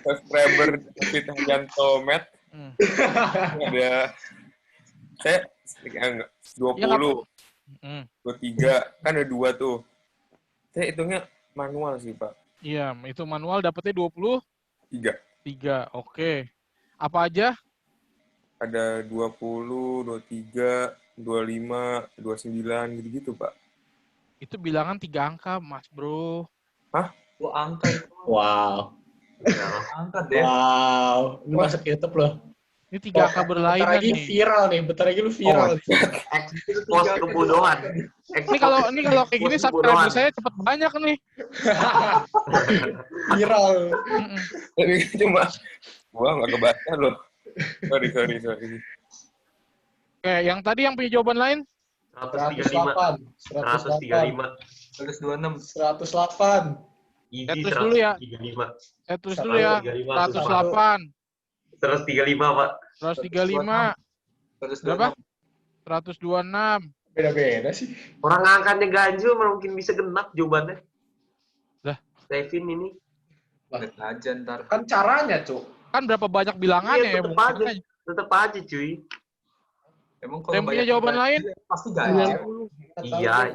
Subscriber David Hanyanto Matt. Ada saya 20, 23 kan ada 2 tuh. Saya hitungnya manual sih, Pak. Iya, itu manual dapetnya 23. 3. Oke. Apa aja? Ada 20, 23, 25, 29 gitu-gitu, Pak. Itu bilangan 3 angka, Mas Bro. Hah? Angka itu. Wow. Angka deh. Wow. Ini masuk YouTube loh. Ini 3 angka berlainan Bentar lagi nih. viral nih. Bentar lagi lu viral. Expose kebodohan. Ini kalau kayak gini subscriber saya cepet banyak nih. Viral. Tapi cuma gua nggak kebaca loh. Sorry. Oke, yang tadi yang punya jawaban lain? 135. 135. 126. 108. Easy Saya tulis dulu ya. 135. Saya tulis dulu ya. 108. 135, Pak. 135. Berapa? 126. Beda-beda sih. Orang angkatnya ganjil mungkin bisa genap jawabannya. Lah. Kevin ini. Lihat aja ntar. Kan caranya, Cuk. Kan berapa banyak bilangannya Iya, ya? tetep Mungkin aja. aja. Tetep aja, cuy. Emang kalau Yang punya banyak jawaban lain? pasti ganjil.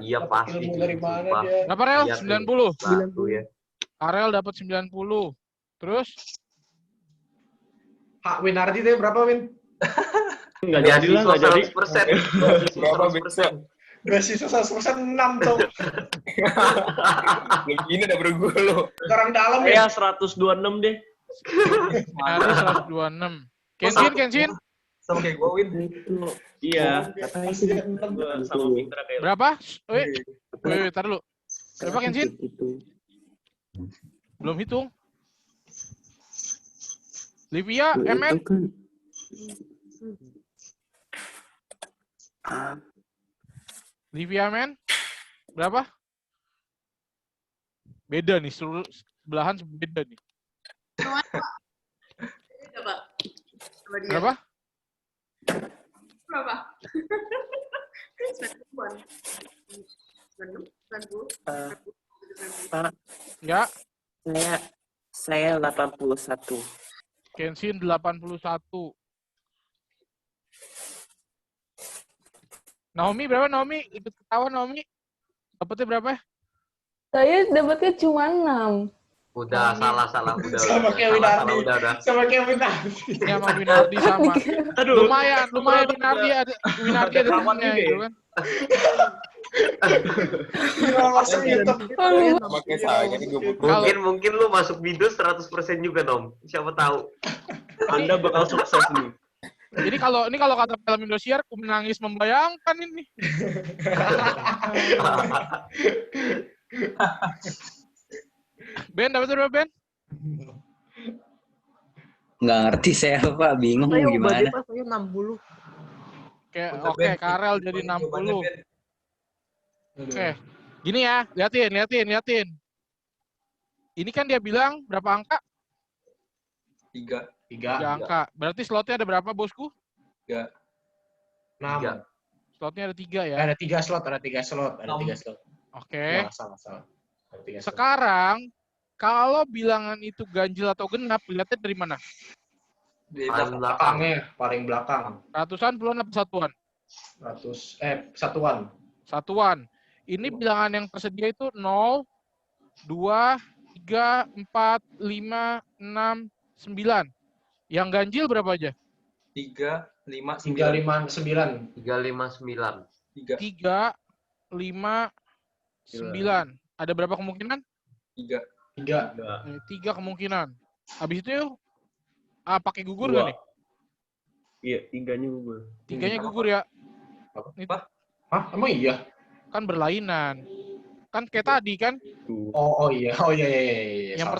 Iya, pasti. Ilmu dari mana Sumpah. dia? Berapa Rel? Iya, tuh. 90. Satu ya. Arel dapat 90. Terus? Hak Winardi deh berapa, Win? Nggak jadi lah, nggak jadi. 100%. Berapa, Bisa? Beasiswa 100% 6, Cuk. Ini udah bergulu. Orang dalam Ya ya. 126 deh. Nanti 126. Kensin? Sama kayak gue, Win. Itu Iya. apa itu? Gua sama Mitra kayak. Berapa? Wih, tar dulu. Berapa Kensin? Itu. Belum hitung. Livia, MN? Itu kan. Ah, Livia, MN? Berapa? Beda nih, seluruh belahan beda nih. Coba. Coba dia. Berapa? Berapa? 90-an. 90, Pak, Ya, saya 81. Kensin 81. Naomi berapa Naomi? Ikut ketawa Naomi. Dapatnya berapa? Saya dapatnya cuma 6. Udah, salah. Udah. Sama kayak Winardi. Udah. Sama kayak Winardi. Ini sama Winardi sama. Aduh. Lumayan Winardi ada temennya gitu kan. Masuk YouTube. Sama kayak saya nih gue butuh. Mungkin lu masuk Windows 100% juga, Nom. Siapa tahu. Anda bakal sukses nih. Jadi kalau kata film Indosiar, aku menangis membayangkan ini. Ben, dapat berapa Ben? Nggak ngerti saya Pak, bingung Saya gimana. ubah saya 60. Oke, Karel jadi 60. Oke. Gini ya, liatin. Ini kan dia bilang berapa angka? 3. 3 angka. Berarti slotnya ada berapa, Bosku? 3. 6. Slotnya ada 3 ya. Ada 3 slot. Oke. Ya, salah. Ada 3 slot. Sekarang kalau bilangan itu ganjil atau genap, lihatnya dari mana? Paling belakang. Ratusan, puluhan, apa satuan? Satuan. Satuan. Ini bilangan yang tersedia itu 0, 2, 3, 4, 5, 6, 9. Yang ganjil berapa aja? 3, 5, 9. 359. 359. 3, 5, 9. Ada berapa kemungkinan? 3. 3 kemungkinan. Habis itu pakai gugur nggak nih? Iya, 3-nya gugur. 3-nya gugur ya. Hah? Emang iya? Kan berlainan. Kan kayak tadi kan. Oh iya. Yang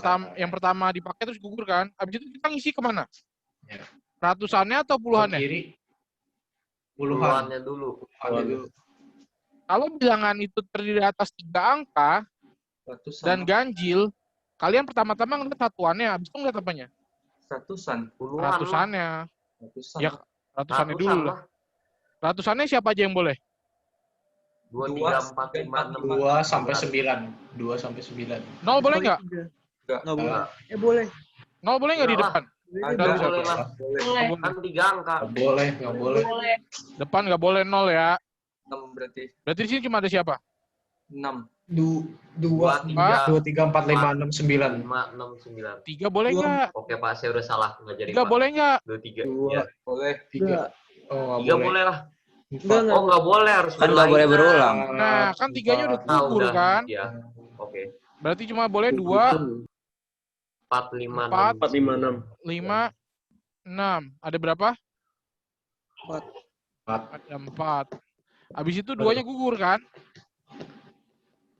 pertama dipakai terus gugur kan. Habis itu kita ngisi kemana? Ya. Ratusannya atau puluhannya? Kiri. Puluhannya dulu. Kalau bilangan itu terdiri atas 3 angka dan ganjil, kalian pertama-tama ngeliat satuannya, habis itu ngeliat apanya? Ratusan. Ratusannya. Ratusan. Ya, ratusannya dulu lah. Ratusannya siapa aja yang boleh? 2, 3, 4, 5, 6. 2 sampai 9. 2 sampai 9. 0 boleh nggak? Nggak boleh. Boleh. 0 boleh nggak di depan? Nggak boleh lah. Kan 3 angka. Nggak boleh. Depan nggak boleh 0 ya. 6 berarti. Berarti di sini cuma ada siapa? 6. 2, 3, 4, 5, 6, 9. 5, 6, 9. 3 boleh nggak? Oke Pak, saya udah salah. Nggak jadi 3 Pak. boleh nggak? 2, 3. 2, Boleh. 3. Oh, 3 boleh lah. Enggak. Oh, nggak boleh. Harus Kan nggak boleh berulang. Nah, kan 3-nya udah gugur kan? Ya. Oke. Berarti cuma boleh 2, 4, 5, 4, 4, 5, 6. 5, 6. Ada berapa? 4. Ada 4. Habis itu 2-nya gugur kan?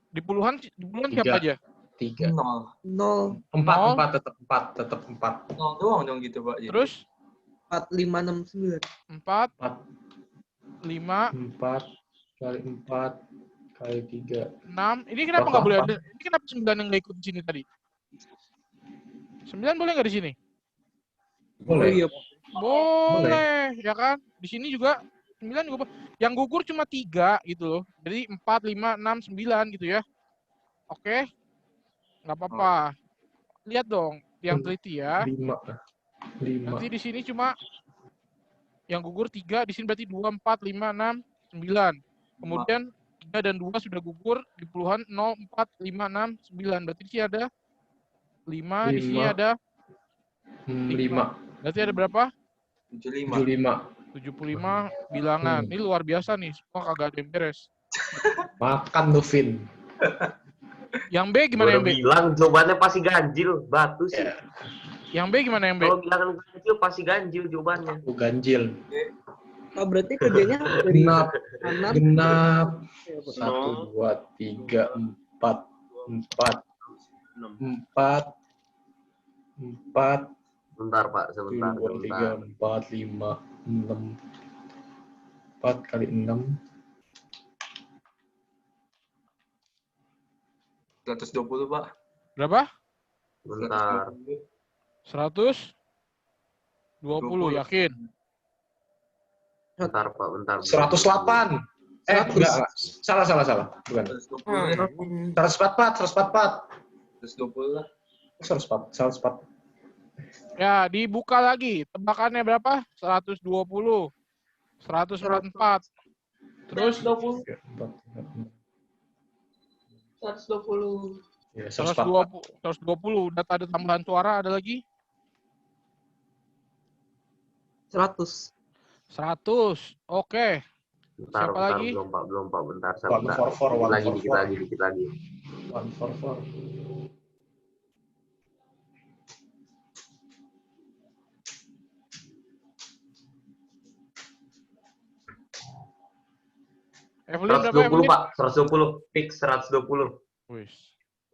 Di puluhan siapa aja? 3. 0. 4 tetap 4. 0 doang dong gitu Pak. Terus 4, 5, 6, 9. 4, 5, 4 kali 4 kali 3. 6. Ini kenapa nggak boleh ada? Ini kenapa 9 yang nggak ikut di sini tadi? 9 boleh nggak di sini? Boleh. Boleh, ya kan? Di sini juga 9 juga boleh. Yang gugur cuma 3 gitu loh. Jadi 4, 5, 6, 9 gitu ya. Oke. Nggak apa-apa. Lihat dong yang teliti ya. 5. Nanti di sini cuma yang gugur 3, di sini berarti 2, 4, 5, 6, 9. Kemudian 3 dan 2 sudah gugur di puluhan 0, 4, 5, 6, 9. Berarti di sini ada 5, di sini ada 5. Berarti ada berapa? 75. 75 bilangan. Ini luar biasa nih, semua kagak ada yang beres. Makan tuh, Vin. Yang B gimana yang B? Bilang jawabannya pasti ganjil, batu sih. Yang B gimana yang B? Kalau bilangan ganjil pasti ganjil jawabannya. Ganjil. Oh, berarti kerjanya dari Genap. kanan. Genap. 1, 2, 3, 4. 4. 4. Bentar Pak, sebentar. 2, 3, 4, 5, 6. 4 kali 6. 120, Pak. Berapa? Bentar. 120, yakin? Bentar Pak, bentar. 108. Enggak. Salah. Bukan. 144. 120 lah. 104. Ya, dibuka lagi. Tebakannya berapa? 120. 144. Terus 120. 120. Data ada tambahan suara ada lagi? 100. 100. Oke. Bentar, Siapa lagi? Belum Pak, bentar. 144. Dikit lagi. 144. Evelyn berapa 120 Evelyn? Pak, 120. Fix 120. Wih.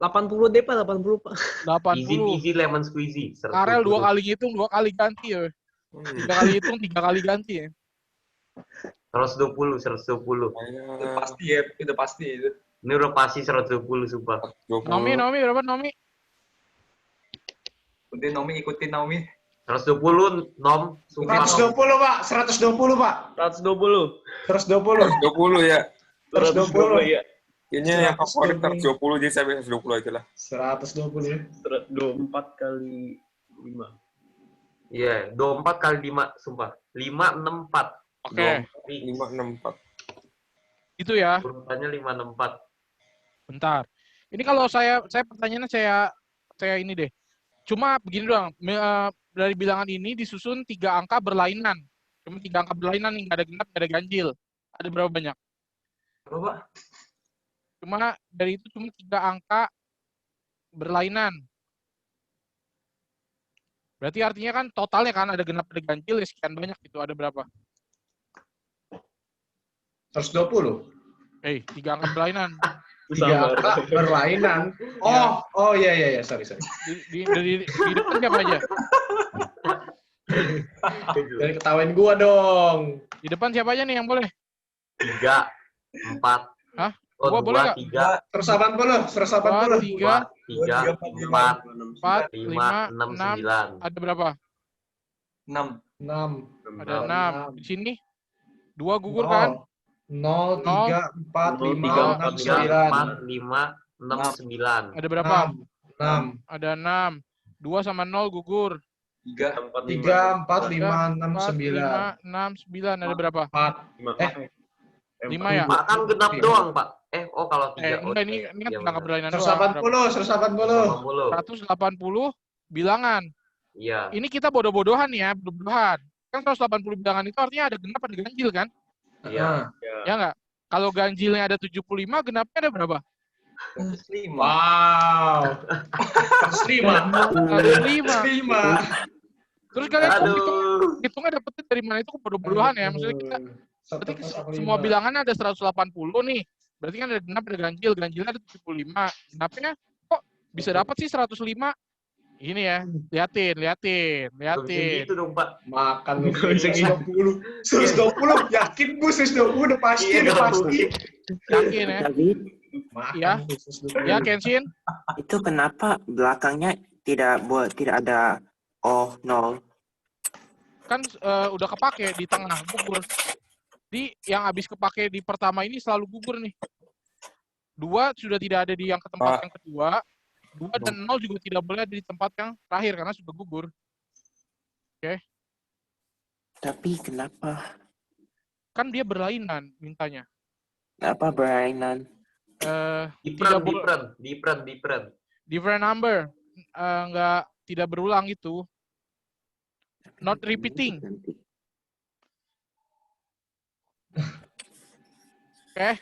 80 deh Pak, 80 Pak. 80. Easy lemon squeezy. 120. Karel 2 kali ngitung, 2 kali ganti ya. 3 kali hitung, 3 kali ganti ya. 120. Itu pasti ya, itu pasti itu. Ini udah pasti 120 sumpah. Nomi berapa Nomi? Ikutin Naomi. 120 Nom. Sumpah, 120, Pak. 120, Pak. 120. 120. 20 ya. 120 ya. Kayaknya yang favorit 120, jadi saya 120 aja lah. 120 ya. 24 kali 5. Iya, 24 kali 5 sumpah. 564. Oke. 564. Itu ya. Urutannya 564. Bentar. Ini kalau saya pertanyaannya saya ini deh. Cuma begini doang. Dari bilangan ini disusun 3 angka berlainan. Cuma 3 angka berlainan nih, nggak ada genap, nggak ada ganjil. Ada berapa banyak? Berapa? Cuma dari itu cuma 3 angka berlainan. Berarti artinya kan totalnya kan ada genap, ada ganjil, ya sekian banyak itu. Ada berapa? 120. 3 angka berlainan. 3 angka berlainan. Oh iya, sorry. Di depan siapa aja? Dari ketawain gua dong. Di depan siapa aja nih yang boleh? 3, 4. Hah? Oh, Gua boleh nggak? 3. 180. 3, 4, 4, 5, 6, 9. Ada berapa? 6. Ada 6. Di sini 2 gugur kan? 0, 3, 4, 5, 6, 9. 9. Ada berapa? 6. Ada 6. 2 sama 0 gugur. 3. 3, 4, 5, 6, 9. 5, 6, 9. Ada berapa? 4. 5 ya? Pak kan genap doang, Pak. Kalau 3. Enggak, ini kan angka berlainan 180. 180 bilangan. Iya. Ini kita bodoh-bodohan ya, bodoh-bodohan. Kan 180 bilangan itu artinya ada genap, ada ganjil kan? Iya. Ya enggak? Kalau ganjilnya ada 75, genapnya ada berapa? 105. Wow. 105. Terus kalian hitungnya dapetnya dari mana? Itu bodoh-bodohan ya. Maksudnya kita berarti semua bilangannya ada 180 nih. Berarti kan ada genap, ada ganjil. Ganjilnya ada 75. Genapnya kok bisa dapat sih 105? Ini ya, liatin. Nggak bisa gitu dong, Pak. Makan Nggak bisa gitu. 120. Yakin gue 120 udah pasti, Iya, udah nggak pasti. mungkin. Yakin ya? David, Makan Ya. gue 120. Ya, Kenshin? itu kenapa belakangnya tidak ada nol? Kan udah kepake di tengah, gugur. Di yang habis kepake di pertama ini selalu gugur nih. 2 sudah tidak ada di yang ke tempat yang kedua. 2 dan 0 juga tidak boleh ada di tempat yang terakhir karena sudah gugur. Tapi kenapa? Kan dia berlainan mintanya. Kenapa berlainan? Different. Different number. Tidak berulang itu. Not repeating. Oke.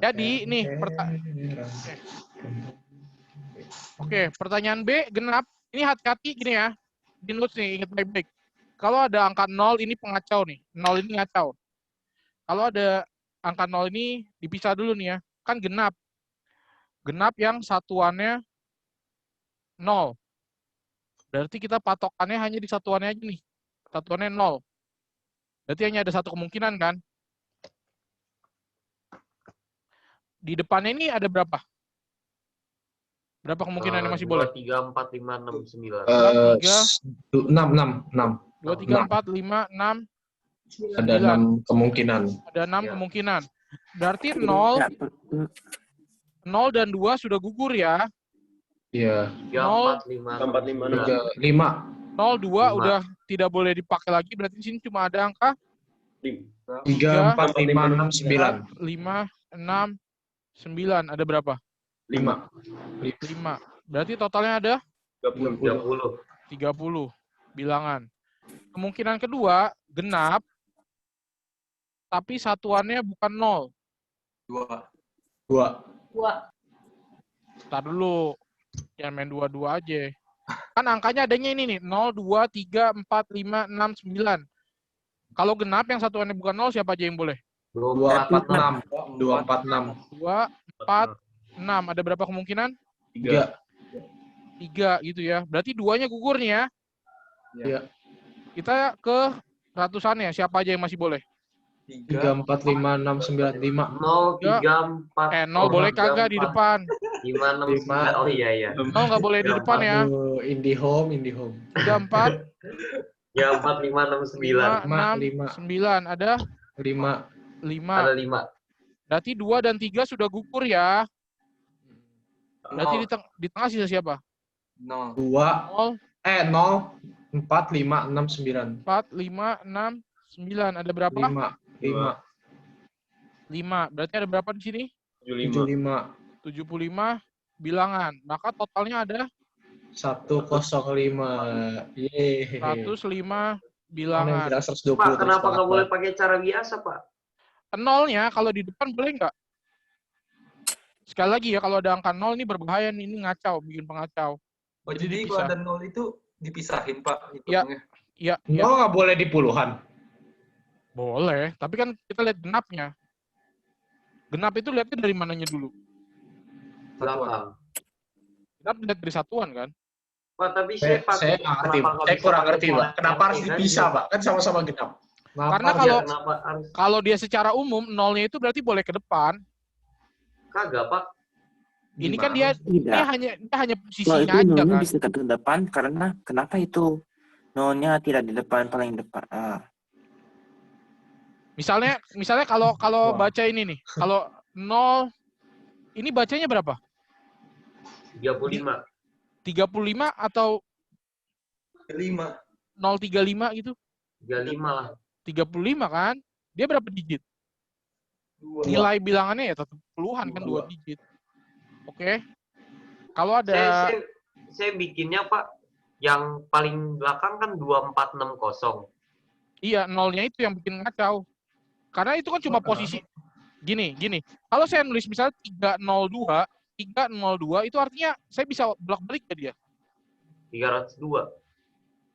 Jadi nih pertanyaan B genap. Ini hati-hati gini ya. Di notes nih, ingat baik-baik. Kalau ada angka 0 ini pengacau nih. 0 ini ngacau. Kalau ada angka 0 ini dipisah dulu nih ya. Kan genap. Genap yang satuannya 0. Berarti kita patokannya hanya di satuannya aja nih. Satuannya 0. Berarti hanya ada satu kemungkinan kan? Di depannya ini ada berapa? Berapa kemungkinan yang masih boleh? 2, 3, 4, 5, 6, 9. 6. 2, 3, 4, 5, 6. Ada 6 kemungkinan. Ada 6 kemungkinan. Berarti 0 dan 2 sudah gugur ya. Iya. 3, 4, 5, 5. 0, 2 udah tidak boleh dipakai lagi. Berarti di sini cuma ada angka 3, 4, 5, 6, 9. 5, 6, 9. Ada berapa? 5. 5. Berarti totalnya ada 30. 30 bilangan. Kemungkinan kedua, genap, tapi satuannya bukan 0. 2. Ntar dulu. Jangan main 2-2 aja. Kan angkanya adanya ini nih. 0, 2, 3, 4, 5, 6, 9. Kalau genap yang satuannya bukan 0, siapa aja yang boleh? 2, 4, 6. 2, 4, 6. 2, 4, 6. Ada berapa kemungkinan? 3. 3 gitu ya. Berarti 2-nya gugur nih ya. Iya. Kita ke ratusannya. Siapa aja yang masih boleh? 3, 4, 5, 6, 9, 5. 0, 3, 4. 0 boleh kagak di depan. 5, 6, 9. Oh iya. 0 nggak boleh di depan ya. IndiHome. 3, 4. 3, 4, 5, 6, 9. 6, 9. Ada 5. 5. Ada 5. Berarti 2 dan 3 sudah gugur ya. Berarti di tengah sisa siapa? 0. 2. 0. 4, 5, 6, 9. 4, 5, 6, 9. Ada berapa? 5. 5. Berarti ada berapa di sini? 75. 75 bilangan. Maka totalnya ada 105. Yeay. 105 bilangan. 120. Pak, kenapa nggak boleh pakai cara biasa, Pak? Nolnya kalau di depan boleh nggak? Sekali lagi ya, kalau ada angka 0 ini berbahaya nih, ini ngacau, bikin pengacau. Oh, jadi kalau ada 0 itu dipisahin, Pak? Iya. Iya. 0 nggak boleh di puluhan? Boleh, tapi kan kita lihat genapnya. Genap itu lihatnya dari mananya dulu? Belakang. Genap lihat dari satuan kan? Pak, tapi saya Saya kurang ngerti, Pak. Kenapa harus dipisah, Pak? Kan sama-sama genap. Karena kalau dia secara umum, 0-nya itu berarti boleh ke depan. Kagak, Pak. Ini kan dia hanya posisinya itu aja nolnya kan. bisa ke depan karena kenapa itu nolnya tidak di depan paling depan? Misalnya kalau baca ini nih, kalau 0 ini bacanya berapa? 35. 35 atau 5. 035 gitu? 35 lah. 35 kan? Dia berapa digit? 2. Nilai bilangannya ya tetap puluhan kan, 2 digit. Oke. Kalau ada saya bikinnya, Pak, yang paling belakang kan 2460. Iya, 0-nya itu yang bikin ngacau. Karena itu kan cuma posisi gini. Kalau saya nulis misalnya 302 itu artinya saya bisa bolak-balik ke dia. 302.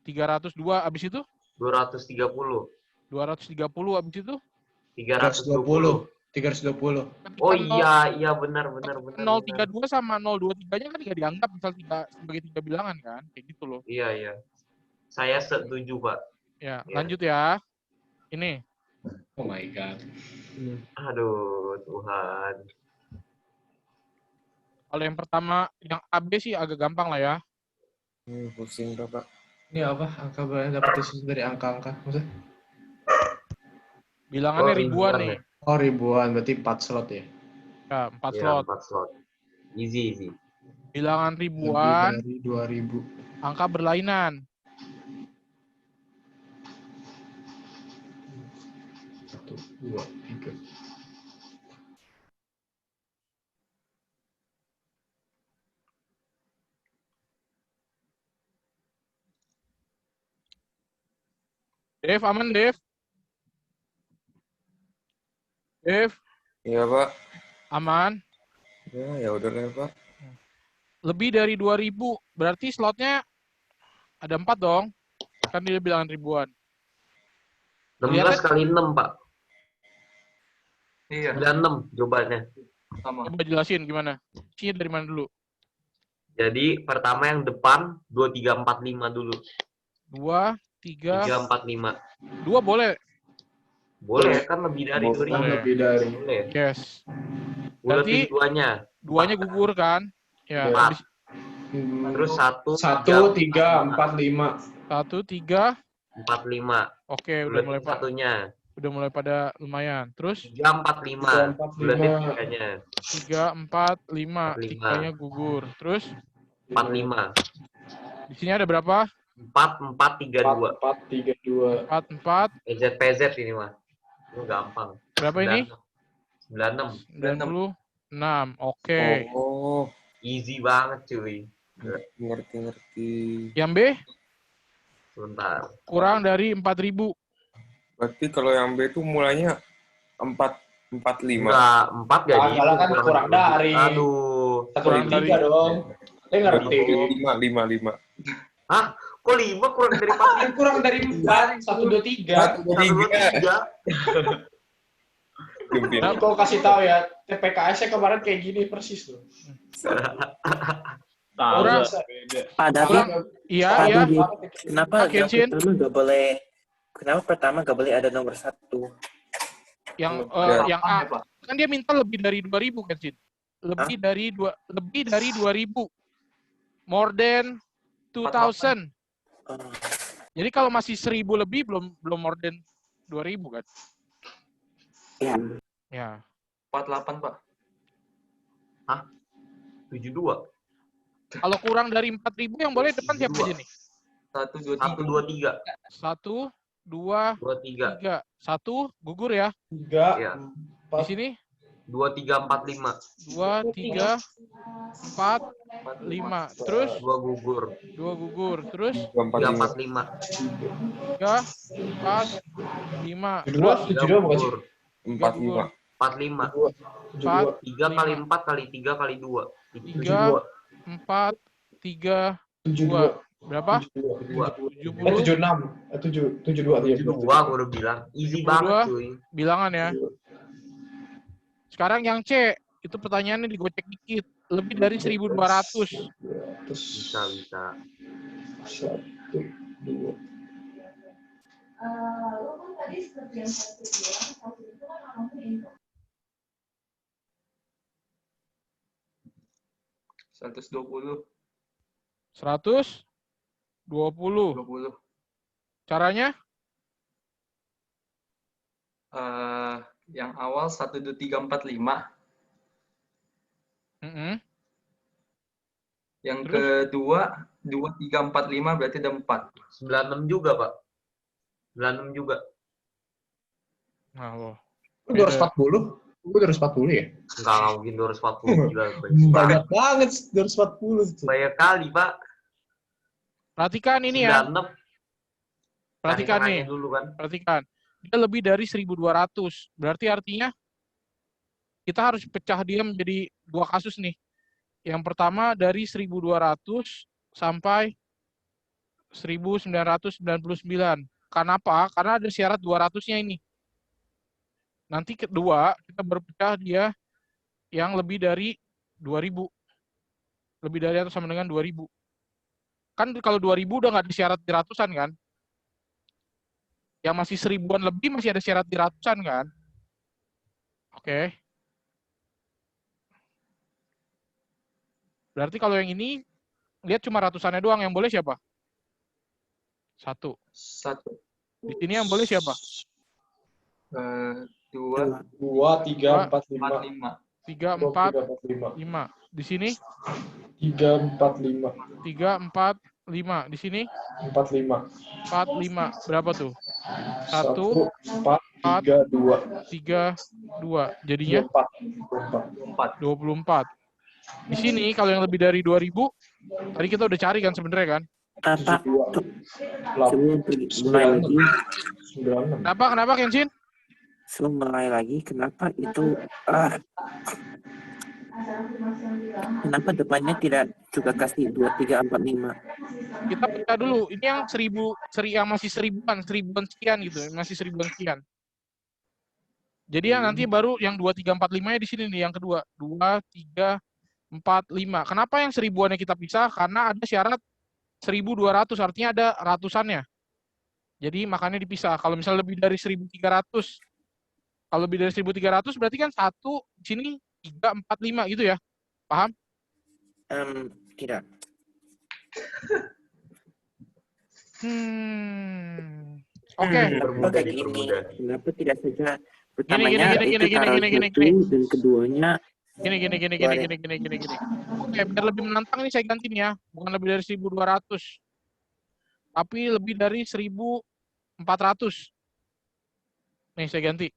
302 habis itu 230. 230 habis itu 320. 320. Oh iya benar. 032 sama 023-nya kan nggak dianggap misal sebagai 3 bilangan kan, kayak gitu loh. Iya. Saya setuju, Pak. Ya, Iya. lanjut ya. Ini. Oh my god. Aduh, Tuhan. Kalau yang pertama, yang AB sih agak gampang lah ya. Pusing Bapak. Ini apa? Angka berapa dapat disusun dari angka-angka? Maksudnya? Bilangannya ribuan nih. Oh, ribuan, berarti 4 slot ya? Ya, 4 Iya, slot. 4 slot. Easy. Bilangan ribuan, Lebih dari 2000. angka berlainan. 1, 2, 3. Dev, aman Dev? Dev, Iya Pak. aman? Ya udah lah Pak. Lebih dari 2000, berarti slotnya ada 4 dong. Kan dia bilangan ribuan. 16 kali 6, Pak. Iya. 96 jawabannya. Sama. Coba jelasin gimana. Isinya dari mana dulu? Jadi pertama yang depan 2345 dulu. 2, 3, 345. 2 boleh. Boleh kan lebih dari Boleh. 2000. Lebih dari. Boleh. Yes. Buletin duanya. Duanya gugur kan? Ya. Iya. Habis Terus 1 1, 3, 4, 5. 1, 3. 45. Oke, udah mulai satunya. udah mulai pada lumayan. Terus 3 45. 3, 4, Buletin 5. tiganya. 3, 4, 5. 45. Tiganya gugur. Terus 45. di sini ada berapa? 4 4 3 2. 4, 3, 2. 4, 4. PZ ini mah. Itu gampang. Berapa ini? 96. 96. Oke. Oh, Easy banget cuy. ngerti. Yang B Sebentar. kurang dari 4000. Berarti kalau yang B itu mulainya 445. Enggak, 4 gak Ah, dihitung. kan kurang dari. Aduh. 1 dari 3 dong. Saya ngerti. 5. Hah? Kok 5 kurang dari 4? Kan kurang dari 4. 1, 2, 3. 1, 2, 3. 3. Nah, kau kasih tahu ya, TPKS-nya kemarin kayak gini persis loh. Kurang. Pak David, Iya, Pak iya. David, kenapa Pak Kenshin. kenapa pertama nggak boleh ada nomor 1? Yang Ya. yang A kan dia minta lebih dari 2000 kan, Sin? Lebih dari 2000. More than 2000. Jadi kalau masih 1000 lebih belum more than 2000 kan? Iya. Ya. 48, Pak. Hah? 72. Kalau kurang dari 4000 yang boleh depan siapa aja nih? 1, 2, 1 2 3. 1, 2, 2 3. 3. 1 gugur ya. 3. Iya. Di sini 2 3 4 5. 2, 3, 4, 5. Terus 2 gugur. 2 gugur. Terus 3 4 5. 3, 4, 5. 72, Terus 72 bukan sih? 45. 45. 4, 3 kali 4 kali 3 kali 2. 3, 4, 3, 2. Berapa? 72. 70. 76. 72 dia. 72 gue udah bilang. Easy 72. banget cuy. Bilangan ya. Sekarang yang C, itu pertanyaannya digocek dikit. Lebih dari 1200. Bisa. 1, 2. Lo kan tadi seperti yang saya bilang, satu itu kan namanya info. 120. 120. 20. Caranya? Yang awal 1, 2, 3, 4, 5. Yang kedua 2, 3, 4, 5 berarti ada 4. 96 juga, Pak. 96 juga. Nah, loh. 240? Gue 240 ya? Enggak mungkin 240 gila. Banyak banget 240. Banyak kali, Pak. Perhatikan ini ya. 96. Perhatikan Cari nih. tengahnya dulu kan. Perhatikan. Dia lebih dari 1200. Berarti artinya kita harus pecah dia menjadi 2 kasus nih. Yang pertama dari 1200 sampai 1999. Kenapa? Karena ada syarat 200-nya ini. nanti kedua kita berpecah dia yang lebih dari 2000. Lebih dari atau sama dengan 2000. Kan kalau 2000 udah nggak ada syarat di ratusan kan? Yang masih 1000-an lebih masih ada syarat di ratusan kan? Oke. Berarti kalau yang ini lihat cuma ratusannya doang, yang boleh siapa? 1. Di sini yang boleh siapa? 2, 3, 4, 5. 3, 4, 5. Di sini? 3, 4, 5. 3, 4, 5. Di sini? 4, 5. 4, 5. Berapa tuh? 1, 4, 3, 2. 3, 2. Jadinya? 24. Di sini kalau yang lebih dari 2000, tadi kita udah cari kan sebenarnya kan? Pak, sebelum mulai lagi, Kenapa Kenshin? sebelum mulai lagi, kenapa itu kenapa depannya tidak juga kasih 2, 3, 4, 5? Kita pecah dulu. Ini yang 1000, yang masih 1000-an sekian gitu, masih 1000-an sekian. Jadi yang nanti baru yang 2, 3, 4, 5-nya di sini nih yang kedua. 2, 3, 4, 5. Kenapa yang 1000-annya kita pisah? Karena ada syarat 1200, artinya ada ratusannya. Jadi makanya dipisah. Kalau misalnya lebih dari 1300, kalau lebih dari 1300 berarti kan 1 di sini 3, 4, 5 gitu ya. Paham? Tidak. Oke. Oke, gini. Kenapa tidak saja pertamanya Gini. dan keduanya Gini. Oke, biar lebih menantang nih saya ganti nih ya. Bukan lebih dari 1200. Tapi lebih dari 1400. Nih saya ganti.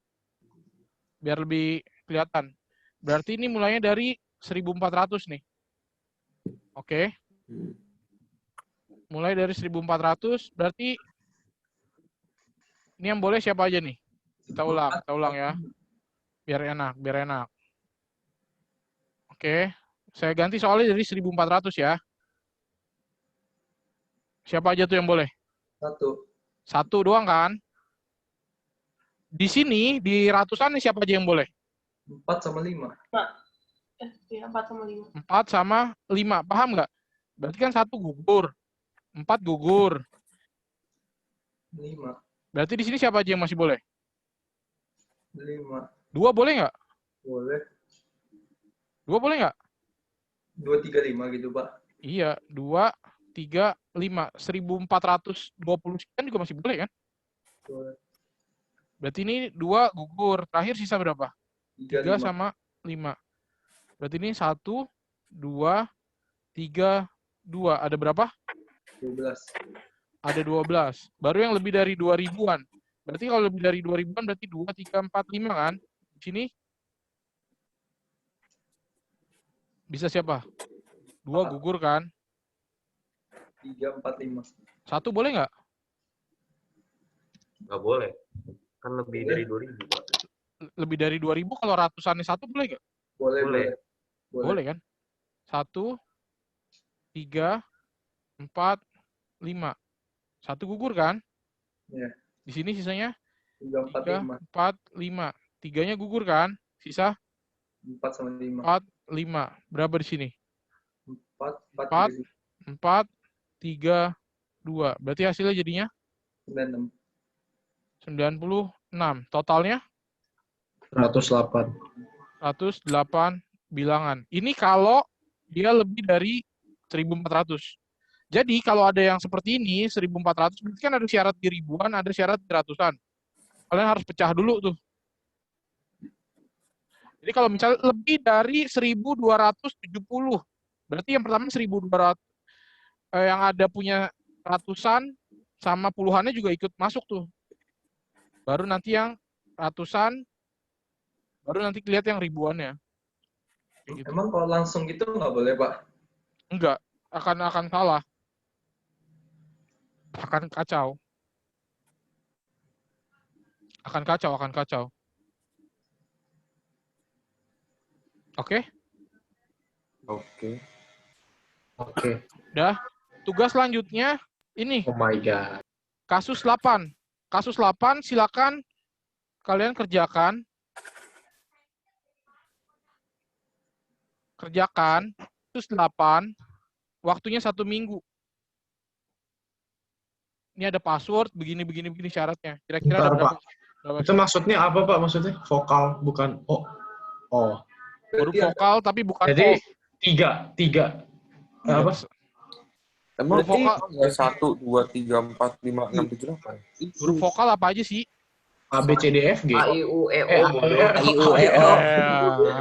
Biar lebih kelihatan. Berarti ini mulainya dari 1400 nih. Oke. Mulai dari 1400, berarti ini yang boleh siapa aja nih? Kita ulang ya. Biar enak. Oke. Saya ganti soalnya dari 1400 ya. Siapa aja tuh yang boleh? 1 doang kan? Di sini, di ratusan nih siapa aja yang boleh? 4 sama 5. 4 sama 5. 4 sama 5. Paham nggak? Berarti kan 1 gugur. 4 gugur. 5. Berarti di sini siapa aja yang masih boleh? 5. 2 boleh nggak? Boleh. 2 boleh nggak? 2, 3, 5 gitu, Pak. Iya, 2, 3, 5. 1420 sekian juga masih boleh kan? Boleh. Berarti ini 2 gugur. Terakhir sisa berapa? 3 sama 5. Berarti ini 1, 2, 3, 2. Ada berapa? 12. Ada 12. Baru yang lebih dari 2000-an. Berarti kalau lebih dari 2000-an berarti 2, 3, 4, 5 kan? Di sini bisa siapa? 2 gugur kan? 3, 4, 5. 1 boleh nggak? Nggak boleh. Kan lebih dari 2000, Pak. Lebih dari 2000 kalau ratusannya 1 boleh nggak? Boleh kan? 1, 3, 4, 5. 1 gugur kan? Iya. Di sini sisanya 3, 4, 5. 3-nya gugur kan? Sisa 4 sama 5. 4, 5. Berapa di sini? 4, 4, 3, 2. Berarti hasilnya jadinya 96. 96. Totalnya 108. 108 bilangan. Ini kalau dia lebih dari 1400. Jadi kalau ada yang seperti ini 1400, berarti kan ada syarat di ribuan, ada syarat di ratusan. Kalian harus pecah dulu tuh. Jadi kalau misalnya lebih dari 1270, berarti yang pertama 1200 yang ada punya ratusan sama puluhannya juga ikut masuk tuh. Baru nanti yang ratusan, baru nanti kelihatan yang ribuannya. Gitu. Emang kalau langsung gitu nggak boleh, Pak? Enggak, akan salah. Akan kacau. Akan kacau. Oke? Oke. Udah. Tugas selanjutnya ini. Oh my God. Kasus 8. Kasus 8 silakan kalian kerjakan kerjakan, terus 8, waktunya 1 minggu. Ini ada password, begini syaratnya. Kira-kira ada Bentar, berapa? Itu maksudnya apa, Pak? Maksudnya vokal, bukan O. Oh. Huruf vokal tapi bukan Jadi, O. 3. Ya, Apa? Emang huruf vokal. 1, 2, 3, 4, 5, 6, 7, 8. Huruf vokal apa aja sih? A, B, C, D, F, G. A, I, U, E, O, bodoh. A, I, U, E, O.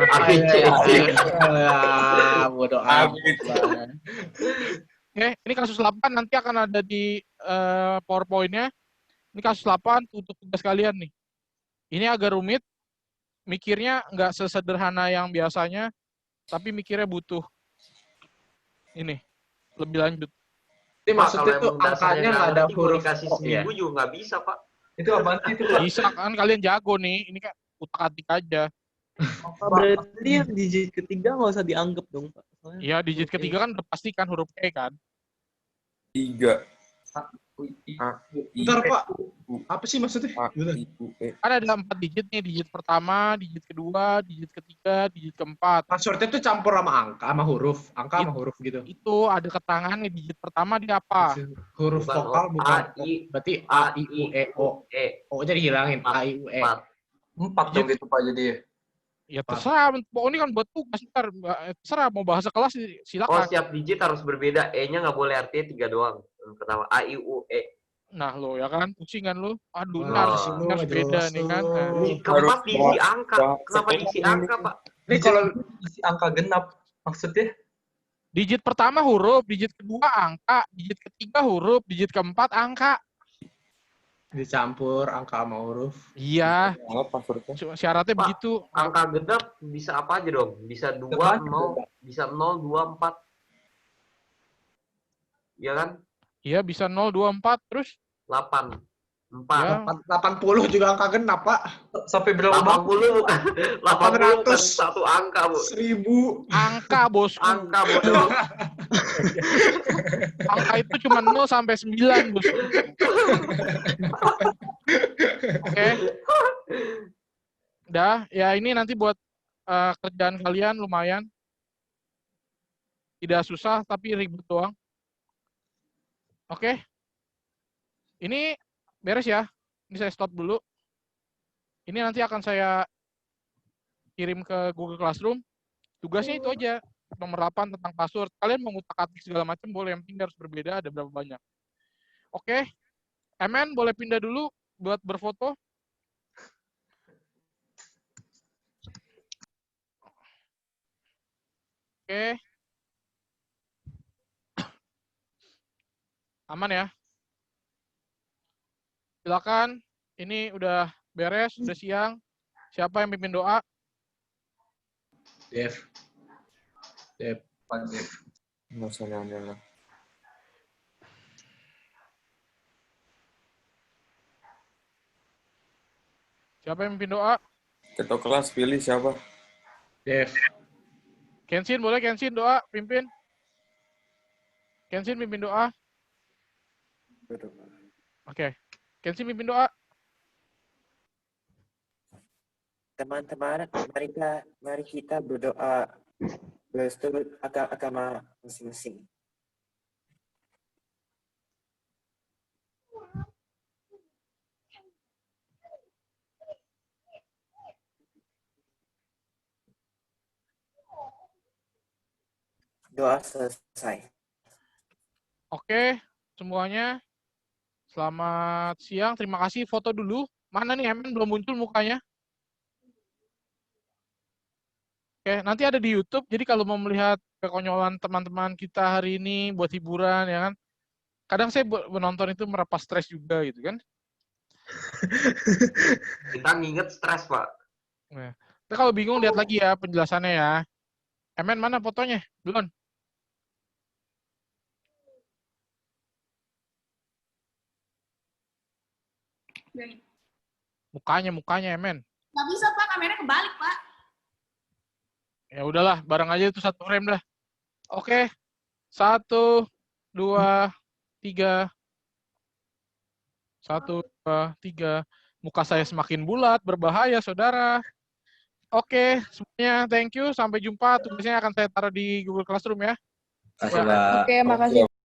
A, B, C, D. Bodoh amat. Oke, ini kasus 8 nanti akan ada di PowerPoint-nya. Ini kasus 8 untuk tugas kalian nih. Ini agak rumit. Mikirnya nggak sesederhana yang biasanya, tapi mikirnya butuh ini lebih lanjut. Ini Pak, maksudnya kalau tuh emang dasarnya angkanya nggak ada ngerti, mau huruf dikasih O ya? seminggu juga nggak bisa, Pak. Itu apaan sih itu, Pak? Bisa kan kalian jago nih. Ini kan utak-atik aja. Berarti yang digit ketiga nggak usah dianggap dong, Pak. Soalnya Iya, digit ketiga kan udah pasti kan huruf E kan. 3. Bentar, Pak. Apa sih maksudnya? Bentar. Kan ada 4 digit nih. Digit pertama, digit kedua, digit ketiga, digit keempat. Passwordnya tuh campur sama angka, sama huruf. Angka sama huruf gitu. Itu ada ketangan nih. Digit pertama di apa? Huruf Bukan vokal O, bukan A, O. I, Berarti A, I, U, E, O. E. O-nya dihilangin. A, I, U, E. 4 dong gitu, Pak, jadi ya. Ya terserah. Ini kan buat tugas. Ntar terserah mau bahasa kelas Oh, silakan. setiap digit harus berbeda. E-nya nggak boleh artinya 3 doang. Pertama, A, I, U, E. Nah lo ya kan, pusing kan lo. Aduh, ini Wah, harus lu ini harus beda jelas nih kan. lu. Nah, Digit keempat diisi angka. Kenapa diisi angka, Pak? Ini kalau Masih angka genap maksudnya. digit pertama huruf, digit kedua angka, digit ketiga huruf, digit keempat angka. dicampur angka sama huruf. Iya. Banget passwordnya. Syaratnya Pak, begitu. Angka genap bisa apa aja dong? Bisa 2, 0, bisa 0, 2, 4. Iya kan? Iya bisa 0, 2, 4 terus 8, 4. ya. 80 juga angka genap, Pak. Sampai berapa bang? 80 bukan. 80 bukan 800. satu angka, Bu. 1000. Angka bosku. Angka bodoh. Angka itu cuma 0 sampai 9 bosku. Oke. Udah, ya ini nanti buat kerjaan kalian lumayan. Tidak susah tapi ribet doang. Oke. Ini beres ya. Ini saya stop dulu. Ini nanti akan saya kirim ke Google Classroom. Tugasnya itu aja. Nomor 8 tentang password. Kalian mau ngutak-atik segala macam boleh. Yang penting harus berbeda. Ada berapa banyak. Oke. Emen boleh pindah dulu buat berfoto. Oke. Aman ya. Silakan. Ini udah beres, udah siang. Siapa yang pimpin doa? Dev. Pak Dev. Nggak usah nanya lah. Siapa yang pimpin doa? Ketua kelas pilih siapa? Dev. Kensin boleh, Kensin doa, pimpin. Kensin pimpin doa. Oke. Kensin pimpin doa. Teman-teman, mari kita berdoa berseturut agama masing-masing. Doa selesai. Oke, semuanya. Selamat siang, terima kasih. Foto dulu. Mana nih, Emen belum muncul mukanya. Oke, nanti ada di YouTube. Jadi kalau mau melihat kekonyolan teman-teman kita hari ini buat hiburan, ya kan. Kadang saya menonton itu melepas stres juga gitu kan. Kita nginget stres, Pak. Nah, kalau bingung lihat lagi ya penjelasannya ya. Emen mana fotonya? Belum. Mukanya Emen. Nggak bisa, Pak. Kameranya kebalik, Pak. Ya udahlah, bareng aja itu satu frame dah. Oke. 1, 2, 3. 1, 2, 3. Muka saya semakin bulat, berbahaya, saudara. Oke, semuanya thank you. Sampai jumpa. Tugasnya akan saya taruh di Google Classroom ya. Kasih, Pak. Oke, makasih.